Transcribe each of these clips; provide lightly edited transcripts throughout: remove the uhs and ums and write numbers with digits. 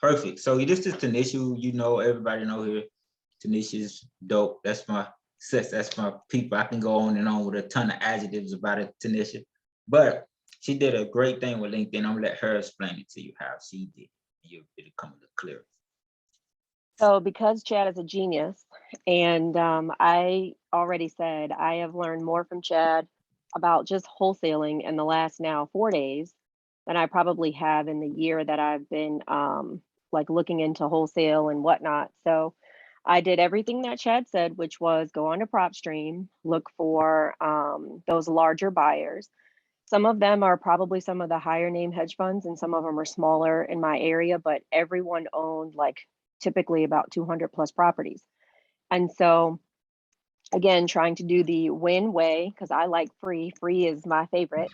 Perfect. So this is Tanisha. You know, everybody know here. Tanisha's dope. That's my sis. That's my people. I can go on and on with a ton of adjectives about it, Tanisha. But she did a great thing with LinkedIn. I'm gonna let her explain it to you how she did. It'll come a little clearer. So, because Chad is a genius, and I already said I have learned more from Chad about just wholesaling in the last now 4 days than I probably have in the year that I've been like looking into wholesale and whatnot. So, I did everything that Chad said, which was go on to PropStream, look for those larger buyers. Some of them are probably some of the higher name hedge funds, and some of them are smaller in my area, but everyone owned like typically about 200 plus properties. And so, again, trying to do the win way because I like free. Free is my favorite.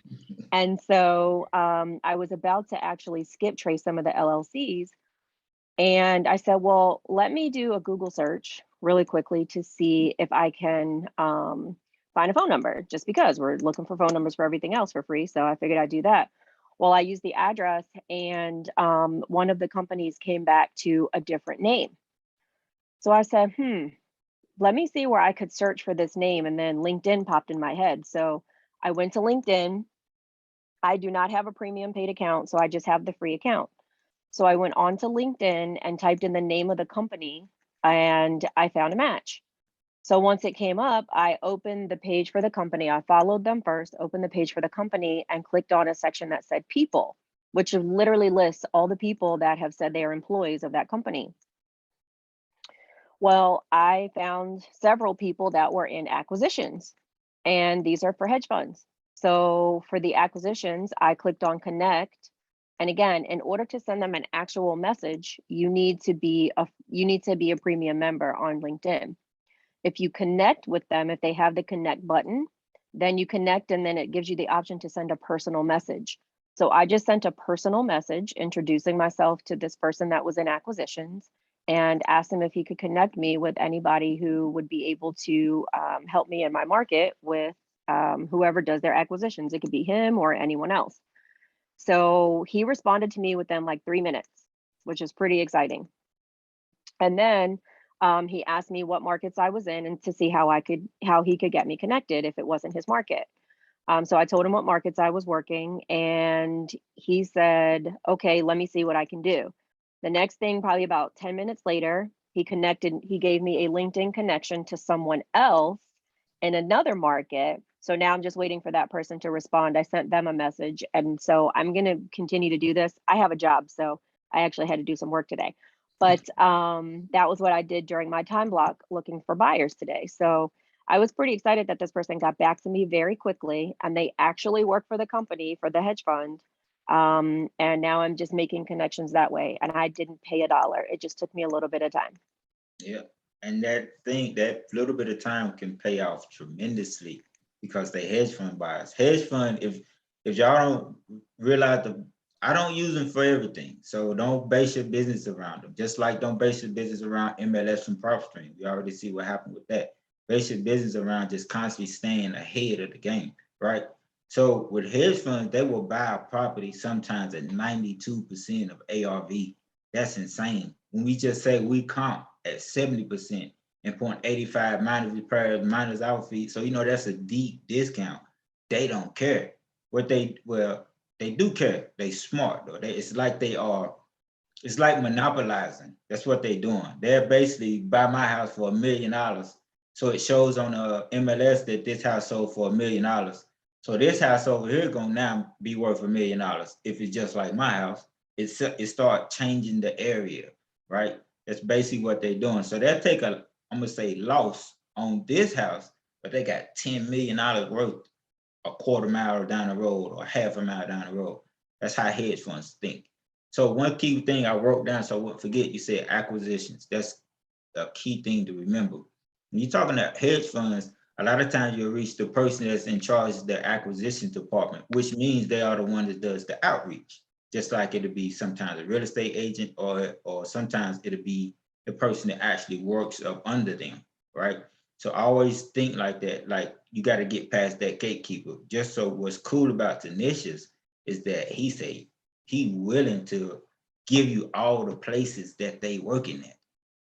And so I was about to actually skip trace some of the LLCs. And I said, well, let me do a Google search really quickly to see if I can find a phone number, just because we're looking for phone numbers for everything else for free. So I figured I'd do that. Well, I used the address, and one of the companies came back to a different name. So I said, let me see where I could search for this name. And then LinkedIn popped in my head. So I went to LinkedIn. I do not have a premium paid account, so I just have the free account. So I went on to LinkedIn and typed in the name of the company, and I found a match. So once it came up, I opened the page for the company. I followed them first, opened the page for the company, and clicked on a section that said people, which literally lists all the people that have said they are employees of that company. Well, I found several people that were in acquisitions, and these are for hedge funds. So for the acquisitions, I clicked on connect. And again, in order to send them an actual message, you need to be a premium member on LinkedIn. If you connect with them, if they have the connect button, then you connect, and then it gives you the option to send a personal message. So I just sent a personal message introducing myself to this person that was in acquisitions, and asked him if he could connect me with anybody who would be able to help me in my market with whoever does their acquisitions. It could be him or anyone else. So he responded to me within like 3 minutes, which is pretty exciting. And then he asked me what markets I was in, and to see how he could get me connected if it wasn't his market. So I told him what markets I was working, and he said, okay, let me see what I can do. The next thing, probably about 10 minutes later, he gave me a LinkedIn connection to someone else in another market. So now I'm just waiting for that person to respond. I sent them a message. And so I'm going to continue to do this. I have a job, so I actually had to do some work today. But that was what I did during my time block looking for buyers today. So I was pretty excited that this person got back to me very quickly, and they actually work for the company, for the hedge fund. And now I'm just making connections that way. And I didn't pay a dollar. It just took me a little bit of time. Yeah. And that little bit of time can pay off tremendously because they hedge fund buyers. Hedge fund, if y'all don't realize I don't use them for everything. So don't base your business around them. Just like don't base your business around MLS and PropStream. We already see what happened with that. Base your business around just constantly staying ahead of the game, right? So with hedge funds, they will buy a property sometimes at 92% of ARV. That's insane. When we just say we comp at 70% and 0.85 minus repairs minus our fee, so you know that's a deep discount. They don't care. They do care. They smart though. It's like it's like monopolizing. That's what they're doing. They're basically buy my house for $1 million. So it shows on MLS that this house sold for $1 million. So this house over here gonna now be worth $1 million. If it's just like my house, it start changing the area, right? That's basically what they're doing. So they'll take I'm gonna say loss on this house, but they got $10 million worth a quarter mile down the road or half a mile down the road. That's how hedge funds think. So one key thing I wrote down so I wouldn't forget, you said acquisitions. That's a key thing to remember. When you're talking about hedge funds, a lot of times you'll reach the person that's in charge of their acquisition department, which means they are the one that does the outreach. Just like it'll be sometimes a real estate agent or sometimes it'll be the person that actually works up under them, right? So I always think like that, like you got to get past that gatekeeper. Just so what's cool about Tanisha's is that he said he willing to give you all the places that they working at.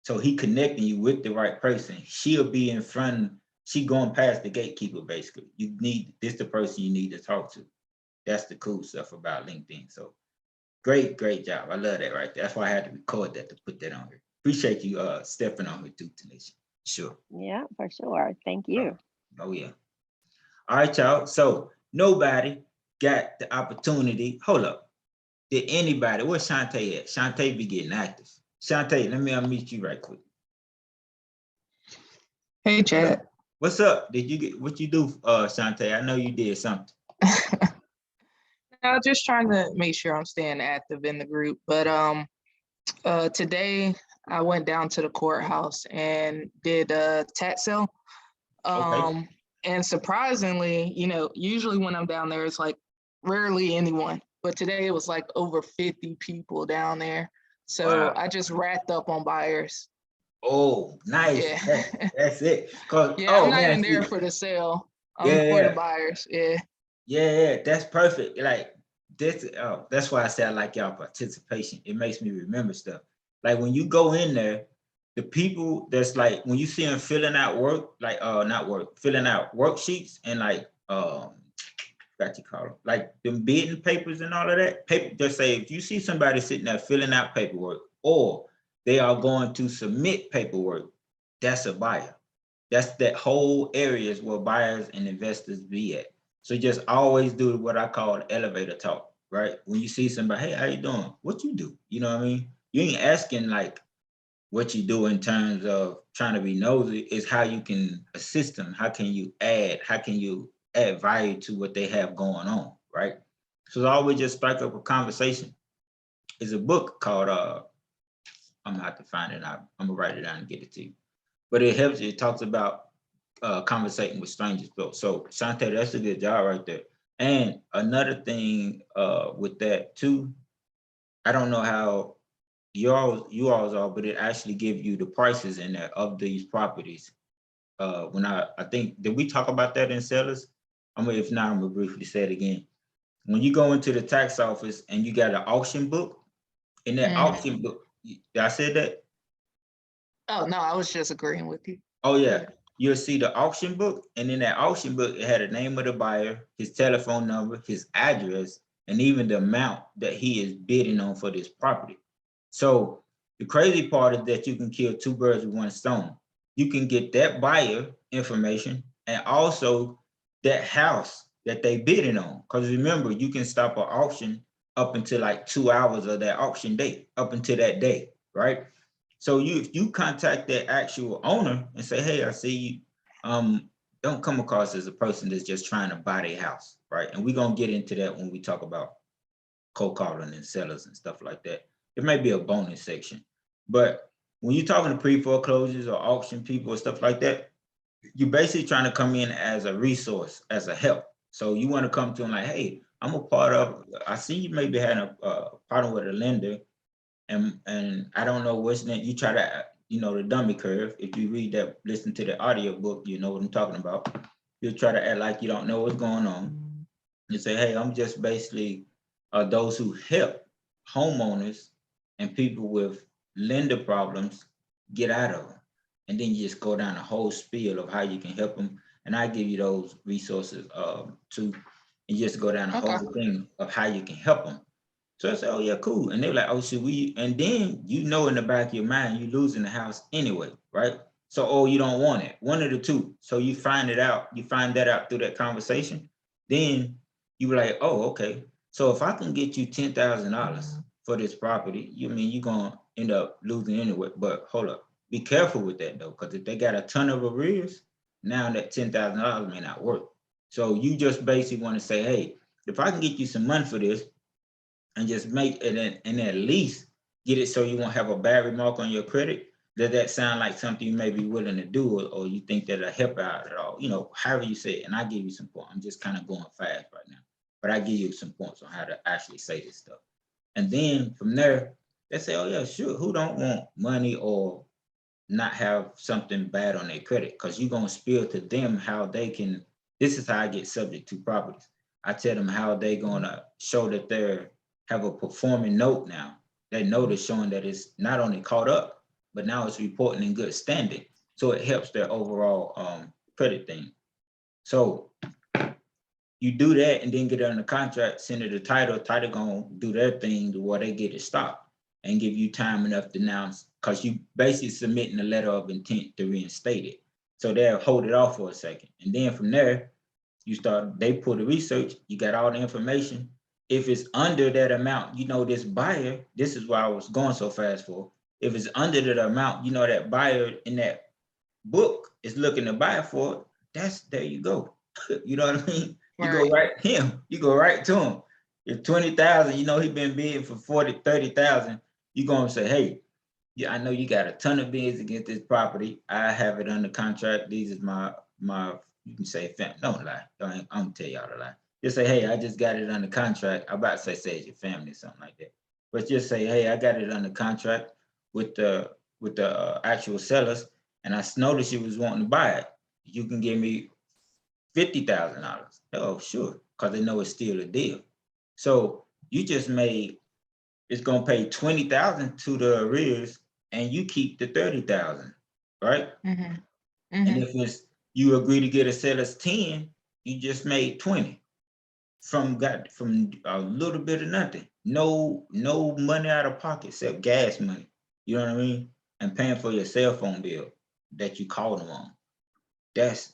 So he connecting you with the right person. She'll be in front, she going past the gatekeeper, basically. You need, this the person you need to talk to. That's the cool stuff about LinkedIn. So great job. I love that right there. That's why I had to record that to put that on here. Appreciate you stepping on here too, Tanisha. Sure. Yeah, for sure. Thank Oh, you. oh yeah. All right, y'all. So nobody got the opportunity. Hold up. Did anybody, where's Shantae at? Shantae be getting active. Shantae, let me unmute you right quick. Hey, Chad. What's up? Did you get what you do, Shantae? I know you did something. I'm just trying to make sure I'm staying active in the group. But today I went down to the courthouse and did a tax sale. Okay. And surprisingly, usually when I'm down there, it's like rarely anyone. But today it was like over 50 people down there. So Wow. I just racked up on buyers. Oh, nice. Yeah. That's it. Cause Yeah, I'm oh not man, even there see, for the sale. I'm for the yeah, buyers. Yeah. yeah, that's perfect. Like this, oh, that's why I say I like y'all participation. It makes me remember stuff. Like when you go in there, the people that's like when you see them filling out work, like not work, filling out worksheets and like what you call them, like them bidding papers and all of that. Paper, just say if you see somebody sitting there filling out paperwork, or they are going to submit paperwork, that's a buyer. That's that whole area is where buyers and investors be at. So just always do what I call elevator talk, right? When you see somebody, hey, how you doing? What you do? You know what I mean? You ain't asking like what you do in terms of trying to be nosy, is how you can assist them. How can you add value to what they have going on, right? So always just strike up a conversation. There's a book called I'm gonna have to find it out. I'm gonna write it down and get it to you. But it helps, it talks about conversating with strangers. So Shantae, that's a good job right there. And another thing with that too, I don't know how you all are, but it actually gives you the prices in there of these properties. When I think, did we talk about that in sellers? If not, I'm gonna briefly say it again. When you go into the tax office and you got an auction book, in that auction book, did I say that? Oh, no, I was just agreeing with you. Oh yeah, you'll see the auction book, and in that auction book, it had a name of the buyer, his telephone number, his address, and even the amount that he is bidding on for this property. So the crazy part is that you can kill two birds with one stone. You can get that buyer information and also that house that they bidding on. Because remember, you can stop an auction up until like 2 hours of that auction date, up until that day, right? So if you contact that actual owner and say, hey, I see you, don't come across as a person that's just trying to buy their house, right? And we're gonna get into that when we talk about cold calling and sellers and stuff like that. It may be a bonus section, but when you're talking to pre-foreclosures or auction people or stuff like that, you're basically trying to come in as a resource, as a help. So you want to come to them like, hey, I'm a part of, I see you maybe had a problem with a lender, and I don't know what's next. You try to, the dummy curve. If you read that, listen to the audio book, you know what I'm talking about. You'll try to act like you don't know what's going on. You say, hey, I'm just basically those who help homeowners and people with lender problems get out of them. And then you just go down a whole spiel of how you can help them. And I give you those resources too. And just go down a whole thing of how you can help them. So I said, oh yeah, cool. And they were like, oh, should we? And then in the back of your mind, you're losing the house anyway, right? So, oh, you don't want it. One of the two. So you find it out. You find that out through that conversation. Then you were like, oh, okay. So if I can get you $10,000 for this property, you're gonna end up losing anyway. But hold up, be careful with that though, because if they got a ton of arrears, now that $10,000 may not work. So you just basically want to say, hey, if I can get you some money for this, and just make it and at least get it so you won't have a bad remark on your credit, does that sound like something you may be willing to do, or you think that'll help out at all? However you say it, and I give you some points. I'm just kind of going fast right now, but I give you some points on how to actually say this stuff. And then from there, they say, oh yeah, sure. Who don't want money or not have something bad on their credit? Because you're gonna spill to them how they can. This is how I get subject to properties. I tell them how they gonna show that they're have a performing note now. that notice showing that it's not only caught up, but now it's reporting in good standing. So it helps their overall credit thing. So you do that and then get it on the contract, send it a title gonna do their thing to where they get it stopped and give you time enough to announce, because you basically submitting a letter of intent to reinstate it. So they'll hold it off for a second. And then from there, they pull the research, you got all the information. If it's under that amount, this buyer, this is why I was going so fast for. If it's under that amount, that buyer in that book is looking to buy for it, there you go. You know what I mean? You go right to him. If 20,000, he been bidding for 40, 30,000, you gonna say, hey, yeah, I know you got a ton of bids against this property. I have it under contract. These is my you can say family. Don't lie. I'm gonna tell y'all to lie. Just say, hey, I just got it under contract. I'm about to say it's your family or something like that. But just say, hey, I got it under contract with the actual sellers, and I noticed you was wanting to buy it. You can give me $50,000. Oh, sure, because they know it's still a deal. So you just made, it's gonna pay 20,000 to the arrears, and you keep the 30,000, right? Mm-hmm. And if it's you agree to get a seller's 10, you just made 20 from a little bit of nothing. No money out of pocket except gas money. You know what I mean? And paying for your cell phone bill that you called them on. That's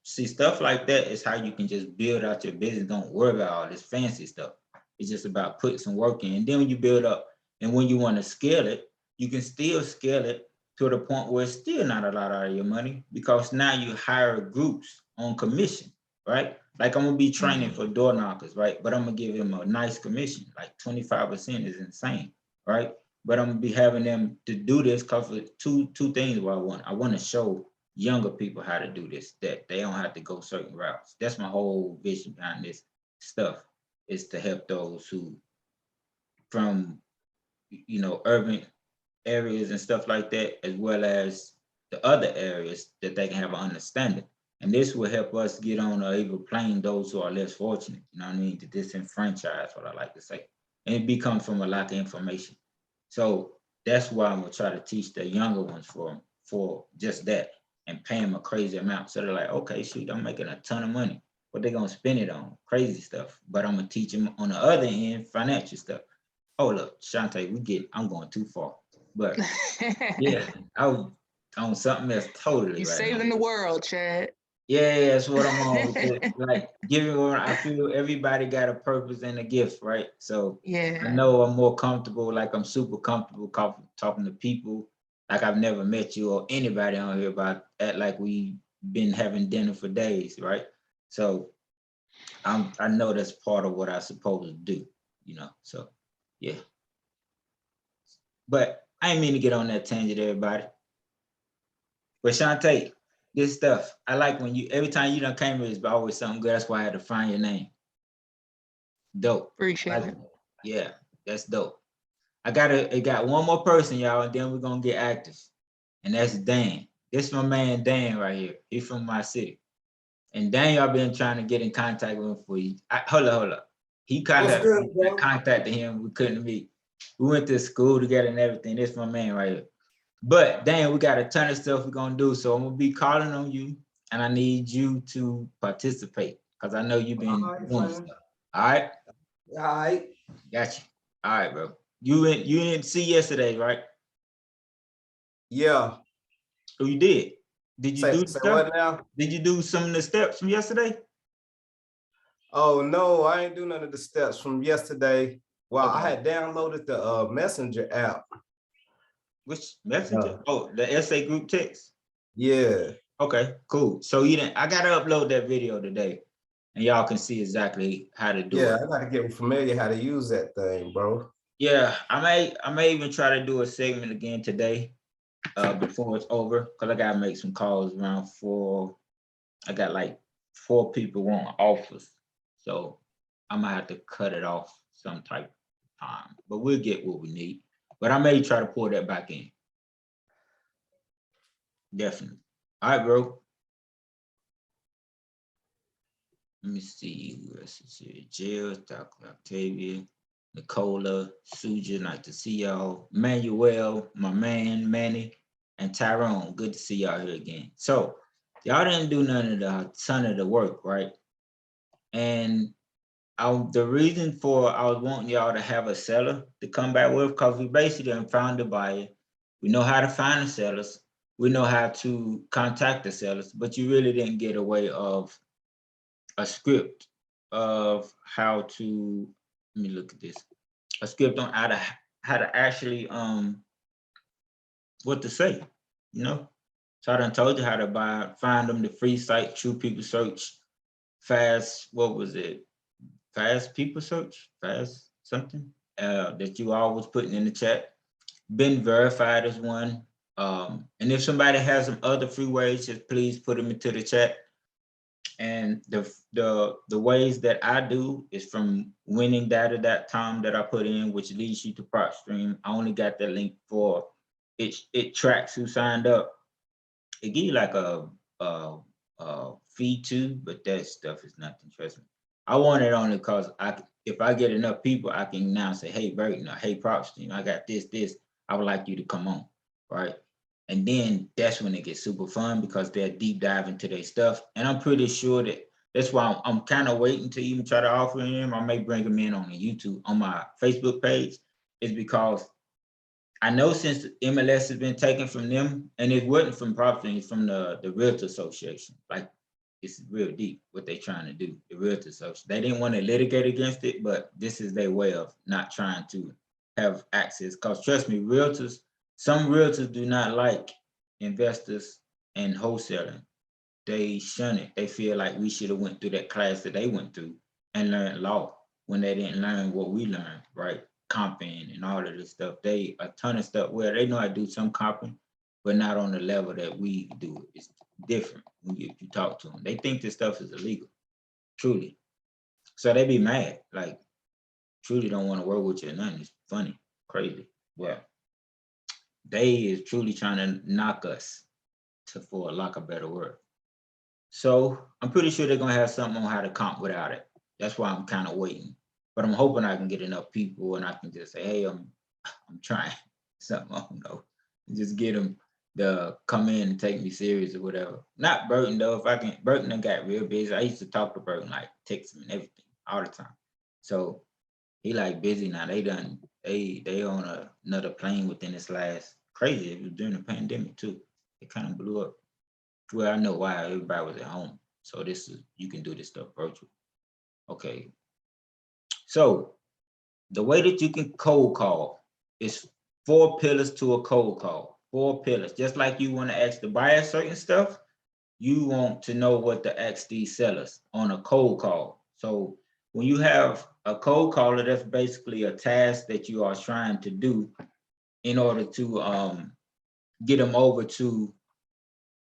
see, stuff like that is how you can just build out your business. Don't worry about all this fancy stuff. It's just about putting some work in. And then when you build up and when you want to scale it, you can still scale it to the point where it's still not a lot out of your money, because now you hire groups on commission, right? Like I'm gonna be training for door knockers, right? But I'm gonna give them a nice commission, like 25% is insane, right? But I'm gonna be having them to do this because of two things. What I want to show younger people how to do this, that they don't have to go certain routes. That's my whole vision behind this stuff, is to help those who from urban areas and stuff like that, as well as the other areas, that they can have an understanding. And this will help us get on a even plane those who are less fortunate, you know what I mean, to disenfranchise, what I like to say. And it becomes from a lack of information. So that's why I'm gonna try to teach the younger ones for just that, and pay them a crazy amount. So they're like, okay, shoot, I'm making a ton of money. What they gonna spend it on? Crazy stuff. But I'm gonna teach them on the other end, financial stuff. Oh, look, Shantae, I'm going too far. But yeah, I was on something that's totally You right now. saving the world, Chad. Yeah, that's what I'm on. Like giving, I feel everybody got a purpose and a gift, right? So Yeah. I know I'm more comfortable, like I'm super comfortable talking to people like I've never met you or anybody on here, about act like we been having dinner for days, right? So I know that's part of what I'm supposed to do, so yeah. But I ain't mean to get on that tangent, everybody. But Shantae, this stuff, I like when every time you done came here, it's always something good. That's why I had to find your name. Dope. Appreciate it. Yeah, that's dope. It got one more person, y'all, and then we're gonna get active. And that's Dan. This is my man Dan right here. He's from my city. And Dan, y'all been trying to get in contact with him for you. Hold up. He contacted him. We couldn't meet. We went to school together and everything. This is my man right here. But Dan, we got a ton of stuff we're gonna do. So I'm gonna be calling on you, and I need you to participate, because I know you've been doing stuff. All right? All right. Got you. All right, bro. You didn't see yesterday, right? Yeah. Oh, you did. Did you do Say stuff? what now? Did you do some of the steps from yesterday? Oh no, I ain't do none of the steps from yesterday. Well, Okay. I had downloaded the Messenger app. Which messenger? Oh, the SA group text. Yeah. Okay, cool. So I gotta upload that video today, and y'all can see exactly how to do it. Yeah, I gotta get familiar how to use that thing, bro. Yeah, I may even try to do a segment again today, before it's over, because I gotta make some calls around 4. I got like 4 people wanting offers, so I might have to cut it off some type of time, but we'll get what we need. But I may try to pull that back in. Definitely. All right, bro. Let me see who else is here. Jill, Dr. Octavia, Nicola, Suja, nice to see y'all. Manuel, my man, Manny, and Tyrone. Good to see y'all here again. So y'all didn't do none of the ton of the work, right? And the reason for I was wanting y'all to have a seller to come back with, because we basically done found the buyer. We know how to find the sellers. We know how to contact the sellers, but you really didn't get a way of a script of how to, let me look at this, a script on how to actually what to say, you know. So I done told you how to find them, the free site, True People Search, Fast, what was it? Fast People Search, Fast something, that you all was putting in the chat. Been verified as one. And if somebody has some other free ways, just please put them into the chat. And the ways that I do is from winningdata.com that I put in, which leads you to PropStream. I only got the link for it. It tracks who signed up. It gives you like a fee too, but that stuff is nothing. Trust me. I want it only because if I get enough people, I can now say, hey, Burton, or hey, PropStream, I got this. I would like you to come on, right? And then that's when it gets super fun because they're deep dive into their stuff. And I'm pretty sure that's why I'm kind of waiting to even try to offer him. I may bring him in on the YouTube, on my Facebook page, is because I know since MLS has been taken from them, and it wasn't from PropStream, it's from the Realtor Association. Like, it's real deep what they're trying to do, the Realtor Association. They didn't want to litigate against it, but this is their way of not trying to have access. Because trust me, some realtors do not like investors and wholesaling. They shun it. They feel like we should have went through that class that they went through and learned law when they didn't learn what we learned, right? Comping and all of this stuff. A ton of stuff where they know how to do some comping, but not on the level that we do it. It's different when you talk to them. They think this stuff is illegal, truly. So they be mad, like truly don't want to work with you or nothing. It's funny, crazy. Well, they is truly trying to knock us for lack of a better word. So I'm pretty sure they're gonna have something on how to comp without it. That's why I'm kind of waiting. But I'm hoping I can get enough people and I can just say, hey, I'm trying something, I don't know. Just get them to come in and take me serious or whatever. Not Burton though. If I can, Burton done got real busy. I used to talk to Burton, like text him and everything all the time. So he like busy now. They on another plane within this last crazy. It was during the pandemic too. It kind of blew up. Well, I know why. Everybody was at home. So you can do this stuff virtual. Okay. So the way that you can cold call is 4 pillars to a cold call. 4 pillars. Just like you want to ask the buyer certain stuff, you want to know what to ask these sellers on a cold call. So when you have a cold caller, that's basically a task that you are trying to do in order to get them over to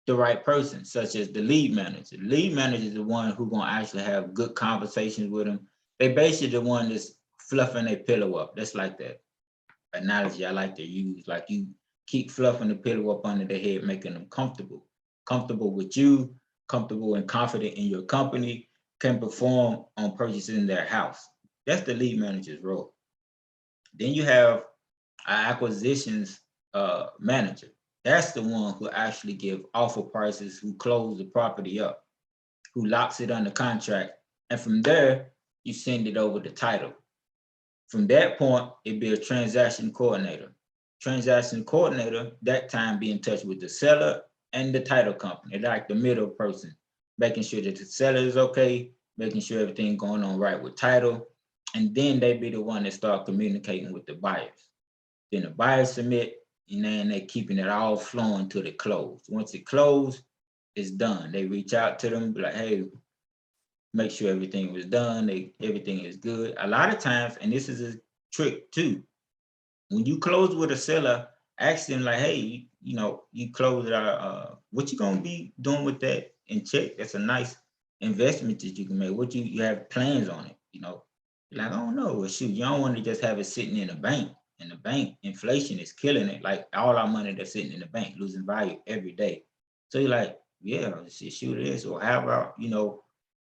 the right person, such as the lead manager. The lead manager is the one who's gonna actually have good conversations with them. They basically the one that's fluffing their pillow up. That's like that analogy I like to use. Like you keep fluffing the pillow up under their head, making them comfortable with you, comfortable and confident in your company, can perform on purchasing their house. That's the lead manager's role. Then you have an acquisitions manager. That's the one who actually give offer prices, who close the property up, who locks it under contract. And from there, you send it over the title. From that point, it'd be a transaction coordinator. Transaction coordinator, that time be in touch with the seller and the title company, like the middle person, making sure that the seller is okay, making sure everything going on right with title. And then they be the one that start communicating with the buyers. Then the buyers submit, and then they're keeping it all flowing to the close. Once it closed, it's done. They reach out to them, be like, hey, make sure everything was done, everything is good. A lot of times, and this is a trick too, when you close with a seller, ask them like, hey, you close it out, what you gonna be doing with that and check? That's a nice investment that you can make. What you have plans on it, Like, I don't know. Well, shoot, you don't want to just have it sitting in a bank. And the bank, inflation is killing it. Like all our money that's sitting in the bank, losing value every day. So you're like, yeah, shoot it is. Or how about,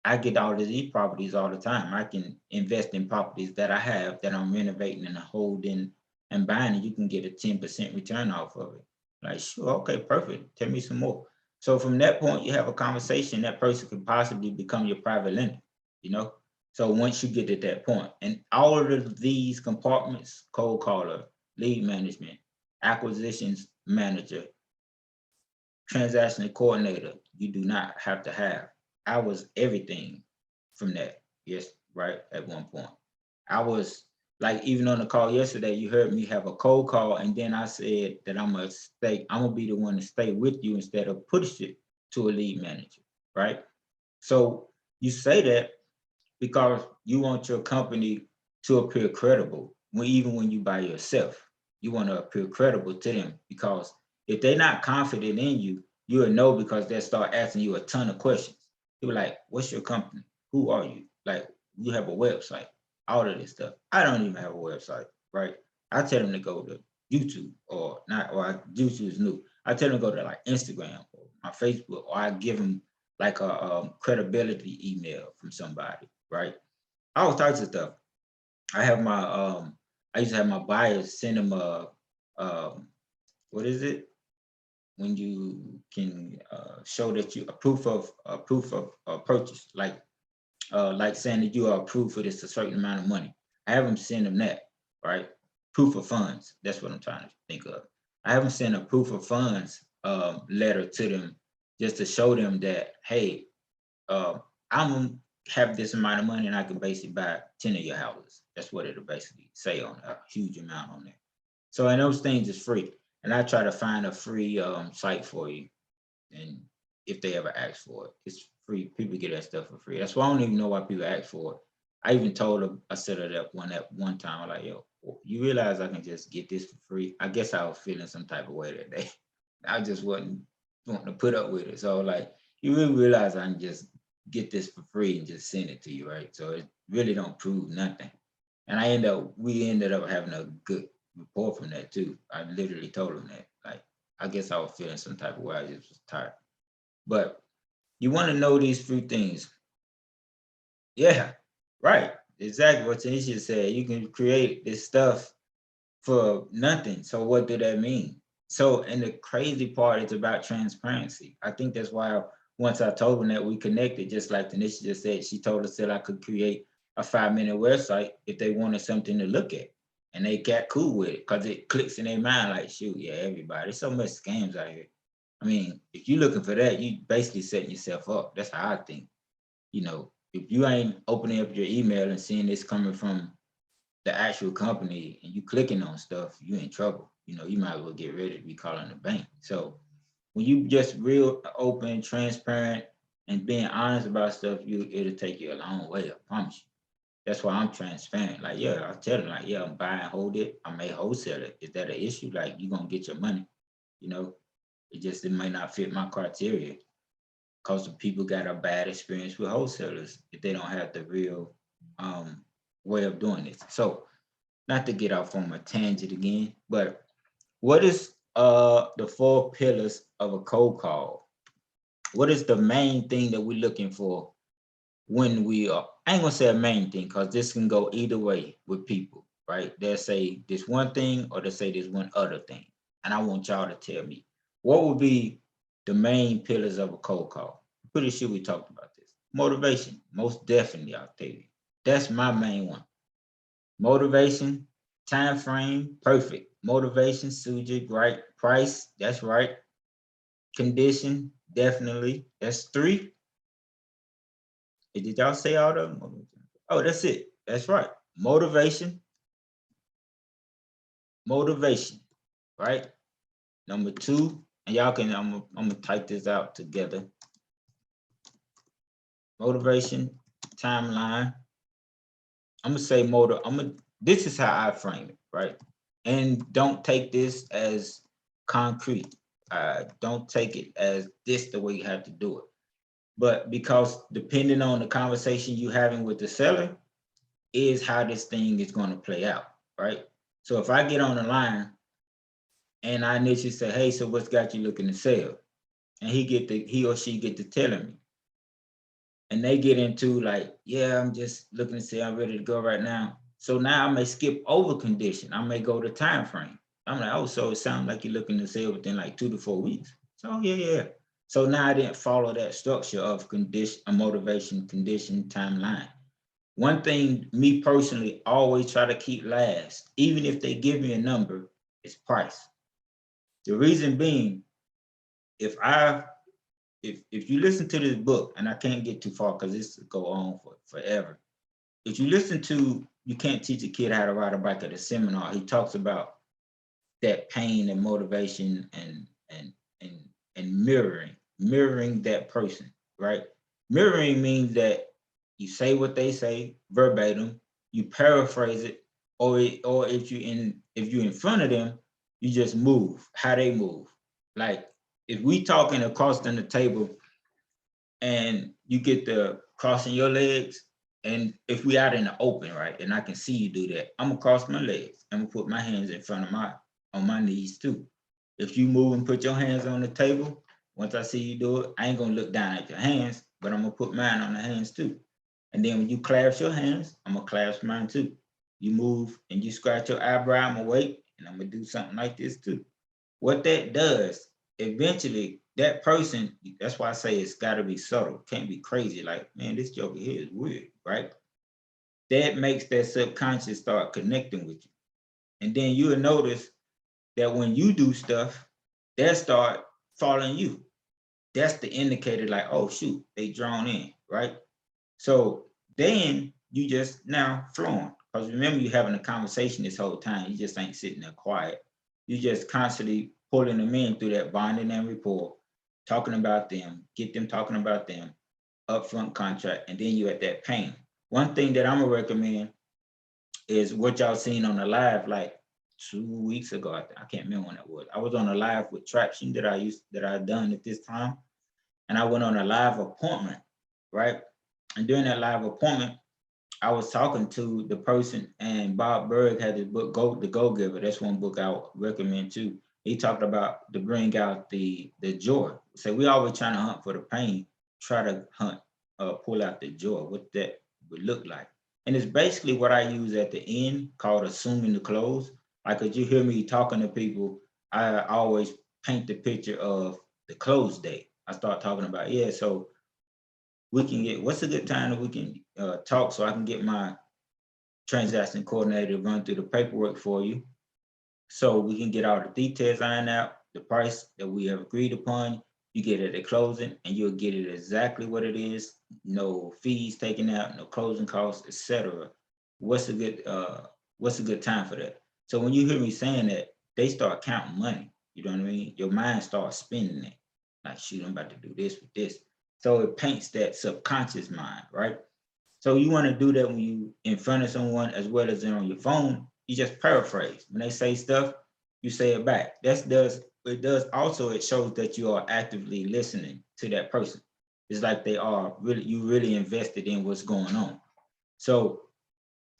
I get all of these properties all the time. I can invest in properties that I have that I'm renovating and holding and buying, and you can get a 10% return off of it. Like, sure, okay, perfect. Tell me some more. So from that point, you have a conversation. That person could possibly become your private lender, you know? So once you get to that point, and all of these compartments, cold caller, lead management, acquisitions manager, transaction coordinator, you do not have to have. I was everything from that. Yes, right. At one point, I was like, even on the call yesterday, you heard me have a cold call, and then I said that I'm gonna be the one to stay with you instead of push it to a lead manager, right? So you say that because you want your company to appear credible. Even when you by yourself, you want to appear credible to them, because if they're not confident in you, you'll know because they'll start asking you a ton of questions. People like, what's your company? Who are you? Like, you have a website, all of this stuff. I don't even have a website, right? I tell them to go to YouTube or not, or YouTube is new. I tell them to go to like Instagram or my Facebook, or I give them like a credibility email from somebody, right? All types of stuff. I have my I used to have my buyers send them what is it? When you can show that you a proof of purchase, like saying that you are approved for this a certain amount of money. I have them send them that, right? Proof of funds. That's what I'm trying to think of. I have them send a proof of funds letter to them just to show them that, hey, I'm gonna have this amount of money and I can basically buy 10 of your houses. That's what it'll basically say on a huge amount on there. So, and those things is free. And I try to find a free site for you. And if they ever ask for it, it's free. People get that stuff for free. That's why I don't even know why people ask for it. I even told them, I said it at one time, like, yo, you realize I can just get this for free? I guess I was feeling some type of way that day. I just wasn't wanting to put up with it. So like, you really realize I can just get this for free and just send it to you, right? So it really don't prove nothing. And we ended up having a good report from that too. I literally told him that, like, I guess I was feeling some type of way. I just was tired. But you want to know these few things. Yeah, right. Exactly what Tanisha said. You can create this stuff for nothing. So what do that mean? So, and the crazy part is about transparency. I think that's why once I told them that we connected, just like Tanisha just said, she told us that I could create a 5-minute website if they wanted something to look at. And they got cool with it because it clicks in their mind like, shoot, yeah, everybody. There's so much scams out here. I mean, if you're looking for that, you basically setting yourself up. That's how I think. You know, if you ain't opening up your email and seeing this coming from the actual company and you clicking on stuff, you in trouble. You know, you might as well get ready to be calling the bank. So when you just real open, transparent, and being honest about stuff, it'll take you a long way, I promise you. That's why I'm transparent. Like, yeah, I tell them, like, yeah, I'm buying, hold it. I may wholesale it. Is that an issue? Like, you're gonna get your money, you know? It might not fit my criteria. Because the people got a bad experience with wholesalers if they don't have the real way of doing this. So not to get off on a tangent again, but what is the 4 pillars of a cold call? What is the main thing that we're looking for when we are? I ain't gonna say a main thing because this can go either way with people, right? They'll say this one thing or they'll say this one other thing. And I want y'all to tell me what would be the main pillars of a cold call. Pretty sure we talked about this. Motivation, most definitely, I'll tell you. That's my main one. Motivation, time frame, perfect. Motivation, subject, right. Price, that's right. Condition, definitely. That's 3. Did y'all say all of them? Oh, that's it. That's right. Motivation, right? Number 2, and y'all can, I'm gonna type this out together. Motivation, timeline. I'm gonna say this is how I frame it, right? And don't take this as concrete. Don't take it as this the way you have to do it. But because depending on the conversation you having with the seller is how this thing is going to play out, right? So if I get on the line and I initially say, hey, so what's got you looking to sell? And he or she get to telling me. and they get into like, yeah, I'm just looking to see I'm ready to go right now. So now I may skip over condition. I may go to time frame. I'm like, oh, so it sounds like you're looking to sell within like 2 to 4 weeks. So yeah. So now I didn't follow that structure of condition, a motivation, condition, timeline. One thing, me personally, always try to keep last, even if they give me a number, is price. The reason being, if you listen to this book, and I can't get too far because this will go on for forever. If you listen to You Can't Teach a Kid How to Ride a Bike at a Seminar, he talks about that pain and motivation and mirroring that person, right? Mirroring means that you say what they say verbatim, you paraphrase it, or if you're in front of them, you just move how they move. Like if we talking across on the table and you get the crossing your legs, and if we out in the open, right, and I can see you do that, I'm gonna cross my legs. I'm gonna put my hands in front of on my knees too. If you move and put your hands on the table, once I see you do it, I ain't gonna look down at your hands, but I'm gonna put mine on the hands too. And then when you clasp your hands, I'm gonna clasp mine too. You move and you scratch your eyebrow, I'm gonna wait, and I'm gonna do something like this too. What that does, eventually, that person, that's why I say it's gotta be subtle, can't be crazy, like, man, this joker here is weird, right? That makes that subconscious start connecting with you. And then you'll notice that when you do stuff, they'll start following you. That's the indicator, like, oh shoot, they drawn in, right? So then you just now flowing. Because remember, you're having a conversation this whole time. You just ain't sitting there quiet. You just constantly pulling them in through that bonding and rapport, talking about them, get them talking about them, upfront contract, and then you at that pain. One thing that I'm gonna recommend is what y'all seen on the live like 2 weeks ago. I can't remember when that was. I was on a live with Traction that I done at this time, and I went on a live appointment, right? And during that live appointment, I was talking to the person, and Bob Berg had his book, The Go-Giver. That's one book I would recommend too. He talked about to bring out the joy. So we always trying to hunt for the pain, try to pull out the joy, what that would look like. And it's basically what I use at the end called assuming the close. Like as you hear me talking to people, I always paint the picture of the close date. I start talking about, yeah, so we can get, what's a good time that we can talk so I can get my transaction coordinator to run through the paperwork for you so we can get all the details ironed out, the price that we have agreed upon, you get it at closing and you'll get it exactly what it is, no fees taken out, no closing costs, etc. What's a good time for that? So when you hear me saying that, they start counting money, you know what I mean? Your mind starts spinning it. Like, shoot, I'm about to do this with this. So it paints that subconscious mind, right? So you want to do that when you in front of someone as well as on your phone. You just paraphrase. When they say stuff, you say it back. It shows that you are actively listening to that person. It's like they are really invested in what's going on. So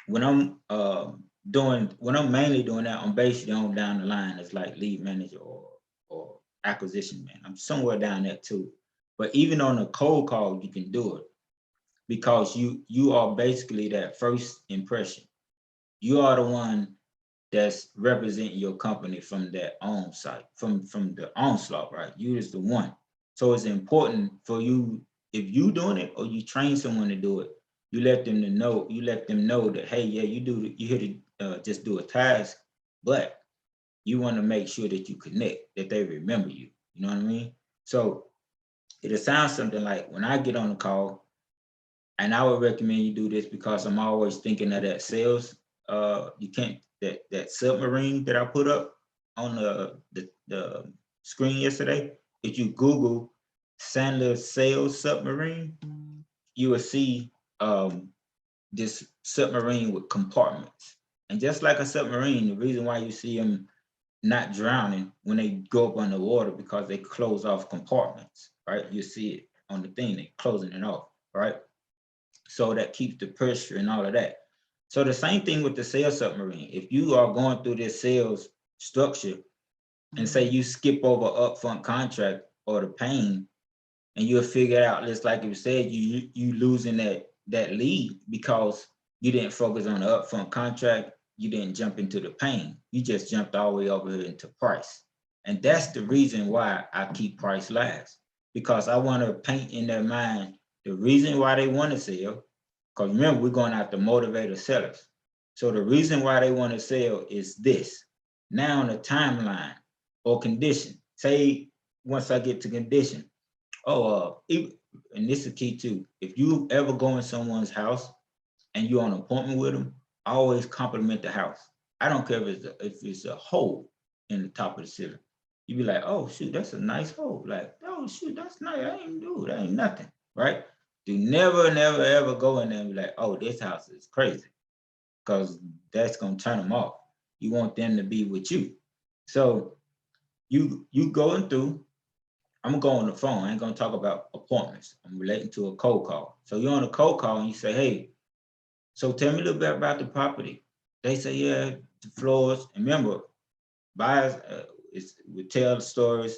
when I'm mainly doing that, I'm basically on down the line as like lead manager or acquisition man. I'm somewhere down there too. But even on a cold call, you can do it because you are basically that first impression. You are the one that's representing your company from that on-site, from the onslaught, right? You is the one. So it's important for you, if you doing it or you train someone to do it, you let them know that, hey, yeah, you here to just do a task, but you want to make sure that you connect, that they remember you. You know what I mean? So it'll sound something like when I get on the call, and I would recommend you do this because I'm always thinking of that sales. You can't that submarine that I put up on the screen yesterday. If you Google Sandler sales submarine, you will see this submarine with compartments. And just like a submarine, the reason why you see them not drowning when they go up underwater because they close off compartments, right? You see it on the thing, they closing it off, right? So that keeps the pressure and all of that. So the same thing with the sales submarine. If you are going through this sales structure and say you skip over upfront contract or the pain, and you'll figure out, just like you said, you losing that lead because you didn't focus on the upfront contract. You didn't jump into the pain. You just jumped all the way over here into price. And that's the reason why I keep price last, because I want to paint in their mind the reason why they want to sell. Because remember, we're going after motivated sellers. So the reason why they want to sell is this. Now on the timeline or condition, say once I get to condition, and this is key too. If you ever go in someone's house and you're on an appointment with them, always compliment the house. I don't care if it's a hole in the top of the ceiling. You be like, oh shoot, that's a nice hole. Like, oh shoot, that's nice. That ain't nothing, right? Do never, never, ever go in there and be like, oh, this house is crazy, because that's gonna turn them off. You want them to be with you. So you going through. I'm gonna go on the phone. I ain't gonna talk about appointments. I'm relating to a cold call. So you're on a cold call and you say, hey, so tell me a little bit about the property. They say, yeah, the floors. And remember, buyers we tell the stories.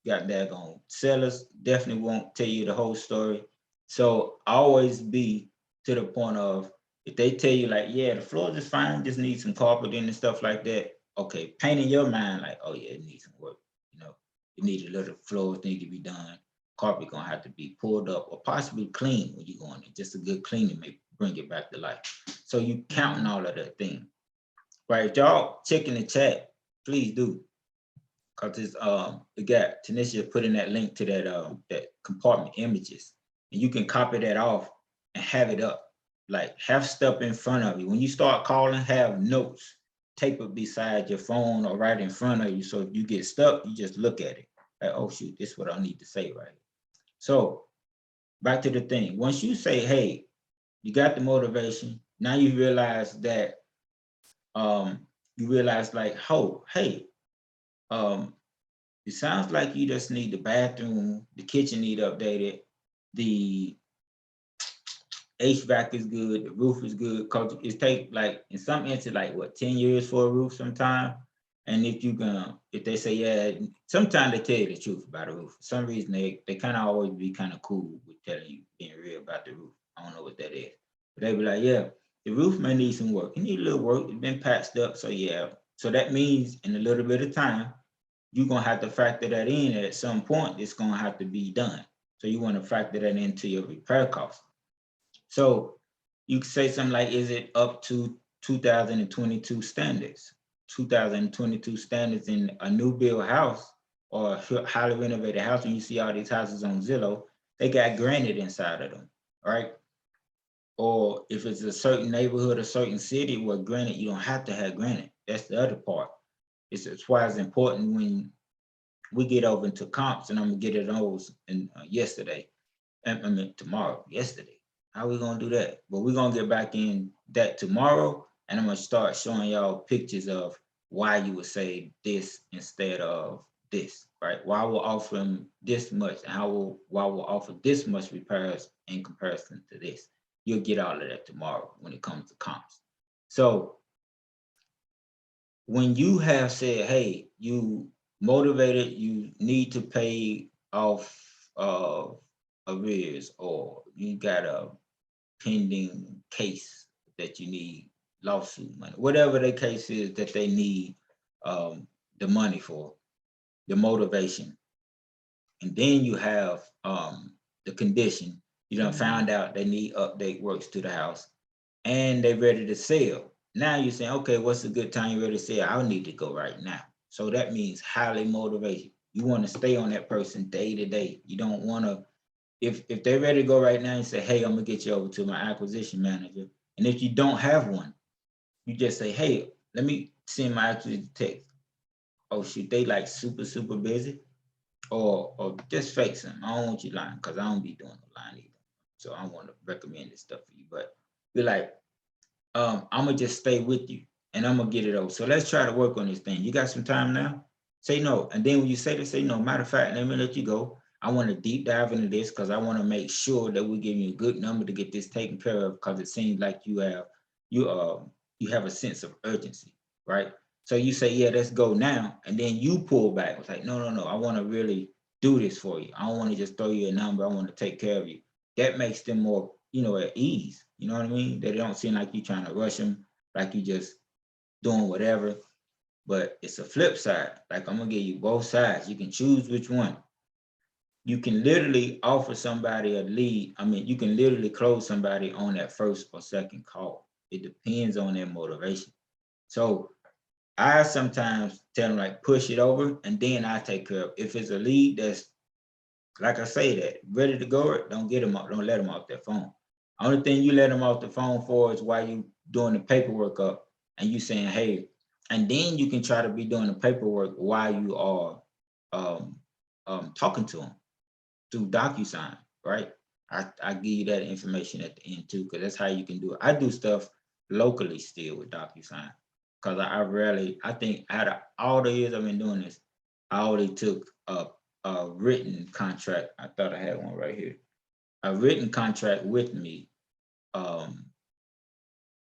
Got daggone sellers definitely won't tell you the whole story. So always be to the point of, if they tell you like, yeah, the floors is fine, just need some carpeting and stuff like that. Okay, paint in your mind like, oh yeah, it needs some work. You know, it needs a little floors need to be done. Carpet gonna have to be pulled up or possibly clean when you go in there. Just a good cleaning may bring it back to life. So you counting all of that thing. Right, if y'all checking the chat, please do. Cause it's it got Tanisha put in that link to that compartment images, and you can copy that off and have it up. Like, have stuff in front of you. When you start calling, have notes, tape it beside your phone or right in front of you. So if you get stuck, you just look at it. Like, oh shoot, this is what I need to say, right? So back to the thing. Once you say, hey, you got the motivation, now you realize that like, oh, hey, it sounds like you just need the bathroom, the kitchen need updated, the HVAC is good, the roof is good, because it take like, in some instances, like what, 10 years for a roof sometime. And if they say, yeah, sometimes they tell you the truth about a roof. For some reason, they kind of always be kind of cool with telling you, being real about the roof. I don't know what that is. But they be like, yeah, the roof may need some work. It need a little work, it's been patched up, so yeah. So that means in a little bit of time, you're gonna have to factor that in at some point. It's gonna have to be done. So you want to factor that into your repair cost. So you could say something like, is it up to 2022 standards? 2022 standards in a new build house or a highly renovated house. When you see all these houses on Zillow, they got granite inside of them, right? Or if it's a certain neighborhood, a certain city where granite, you don't have to have granite. That's the other part. It's why it's important when we get over into comps, and I'm gonna get it those in yesterday. I mean yesterday. How we gonna do that? But we're gonna get back in that tomorrow, and I'm gonna start showing y'all pictures of why you would say this instead of this, right? Why we're offering this much, and why we'll offer this much repairs in comparison to this. You'll get all of that tomorrow when it comes to comps. So when you have said, hey, you motivated, you need to pay off arrears, or you got a pending case that you need lawsuit money, whatever the case is that they need the money for, the motivation. And then you have the condition. You done found out they need update works to the house and they're ready to sell. Now you're saying, okay, what's a good time you're ready to sell? I need to go right now. So that means highly motivated. You want to stay on that person day to day. You don't want to, if they're ready to go right now, you say, hey, I'm gonna get you over to my acquisition manager. And if you don't have one, you just say, hey, let me send my acquisition text. Oh shoot, they like super, super busy. Or just fake them. I don't want you lying, because I don't be doing no lying either. So I want to recommend this stuff for you. But be like, I'm gonna just stay with you and I'm gonna get it over. So let's try to work on this thing. You got some time now? Say no. And then when you say this, say no. Matter of fact, let me let you go. I want to deep dive into this because I want to make sure that we give you a good number to get this taken care of, because it seems like you have a sense of urgency, right? So you say, yeah, let's go now. And then you pull back. It's like, no. I want to really do this for you. I don't want to just throw you a number. I want to take care of you. That makes them more, at ease. You know what I mean? They don't seem like you trying to rush them, like you just doing whatever. But it's a flip side. Like, I'm gonna give you both sides. You can choose which one. You can literally offer somebody a lead. I mean, you can literally close somebody on that first or second call. It depends on their motivation. So I sometimes tell them, like, push it over, and then I take care of it. If it's a lead that's, like I say, that ready to go, don't get them up, don't let them off their phone. Only thing you let them off the phone for is while you doing the paperwork up and you saying, hey, and then you can try to be doing the paperwork while you are talking to them through DocuSign, right? I give you that information at the end too, because that's how you can do it. I do stuff locally still with DocuSign, because I think out of all the years I've been doing this, I only took a written contract. I thought I had one right here. A written contract with me on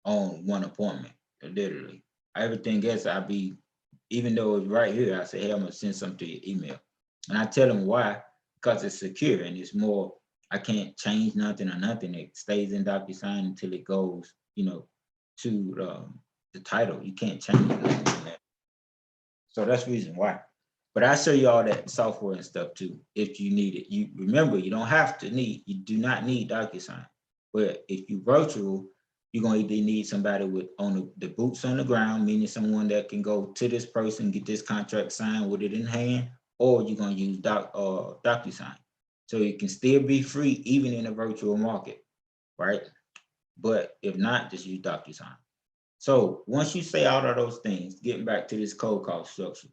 one appointment, literally. Everything else, even though it's right here, I say, hey, I'm gonna send something to your email. And I tell them why, because it's secure and it's more, I can't change nothing or nothing. It stays in DocuSign until it goes, to the title. You can't change it. So that's the reason why. But I show you all that software and stuff too, if you need it. You remember, you do not need DocuSign. But if you virtual, you're gonna either need somebody with the boots on the ground, meaning someone that can go to this person, get this contract signed with it in hand, or you're gonna use DocuSign. So it can still be free even in a virtual market, right? But if not, just use DocuSign. So once you say all of those things, getting back to this cold call structure,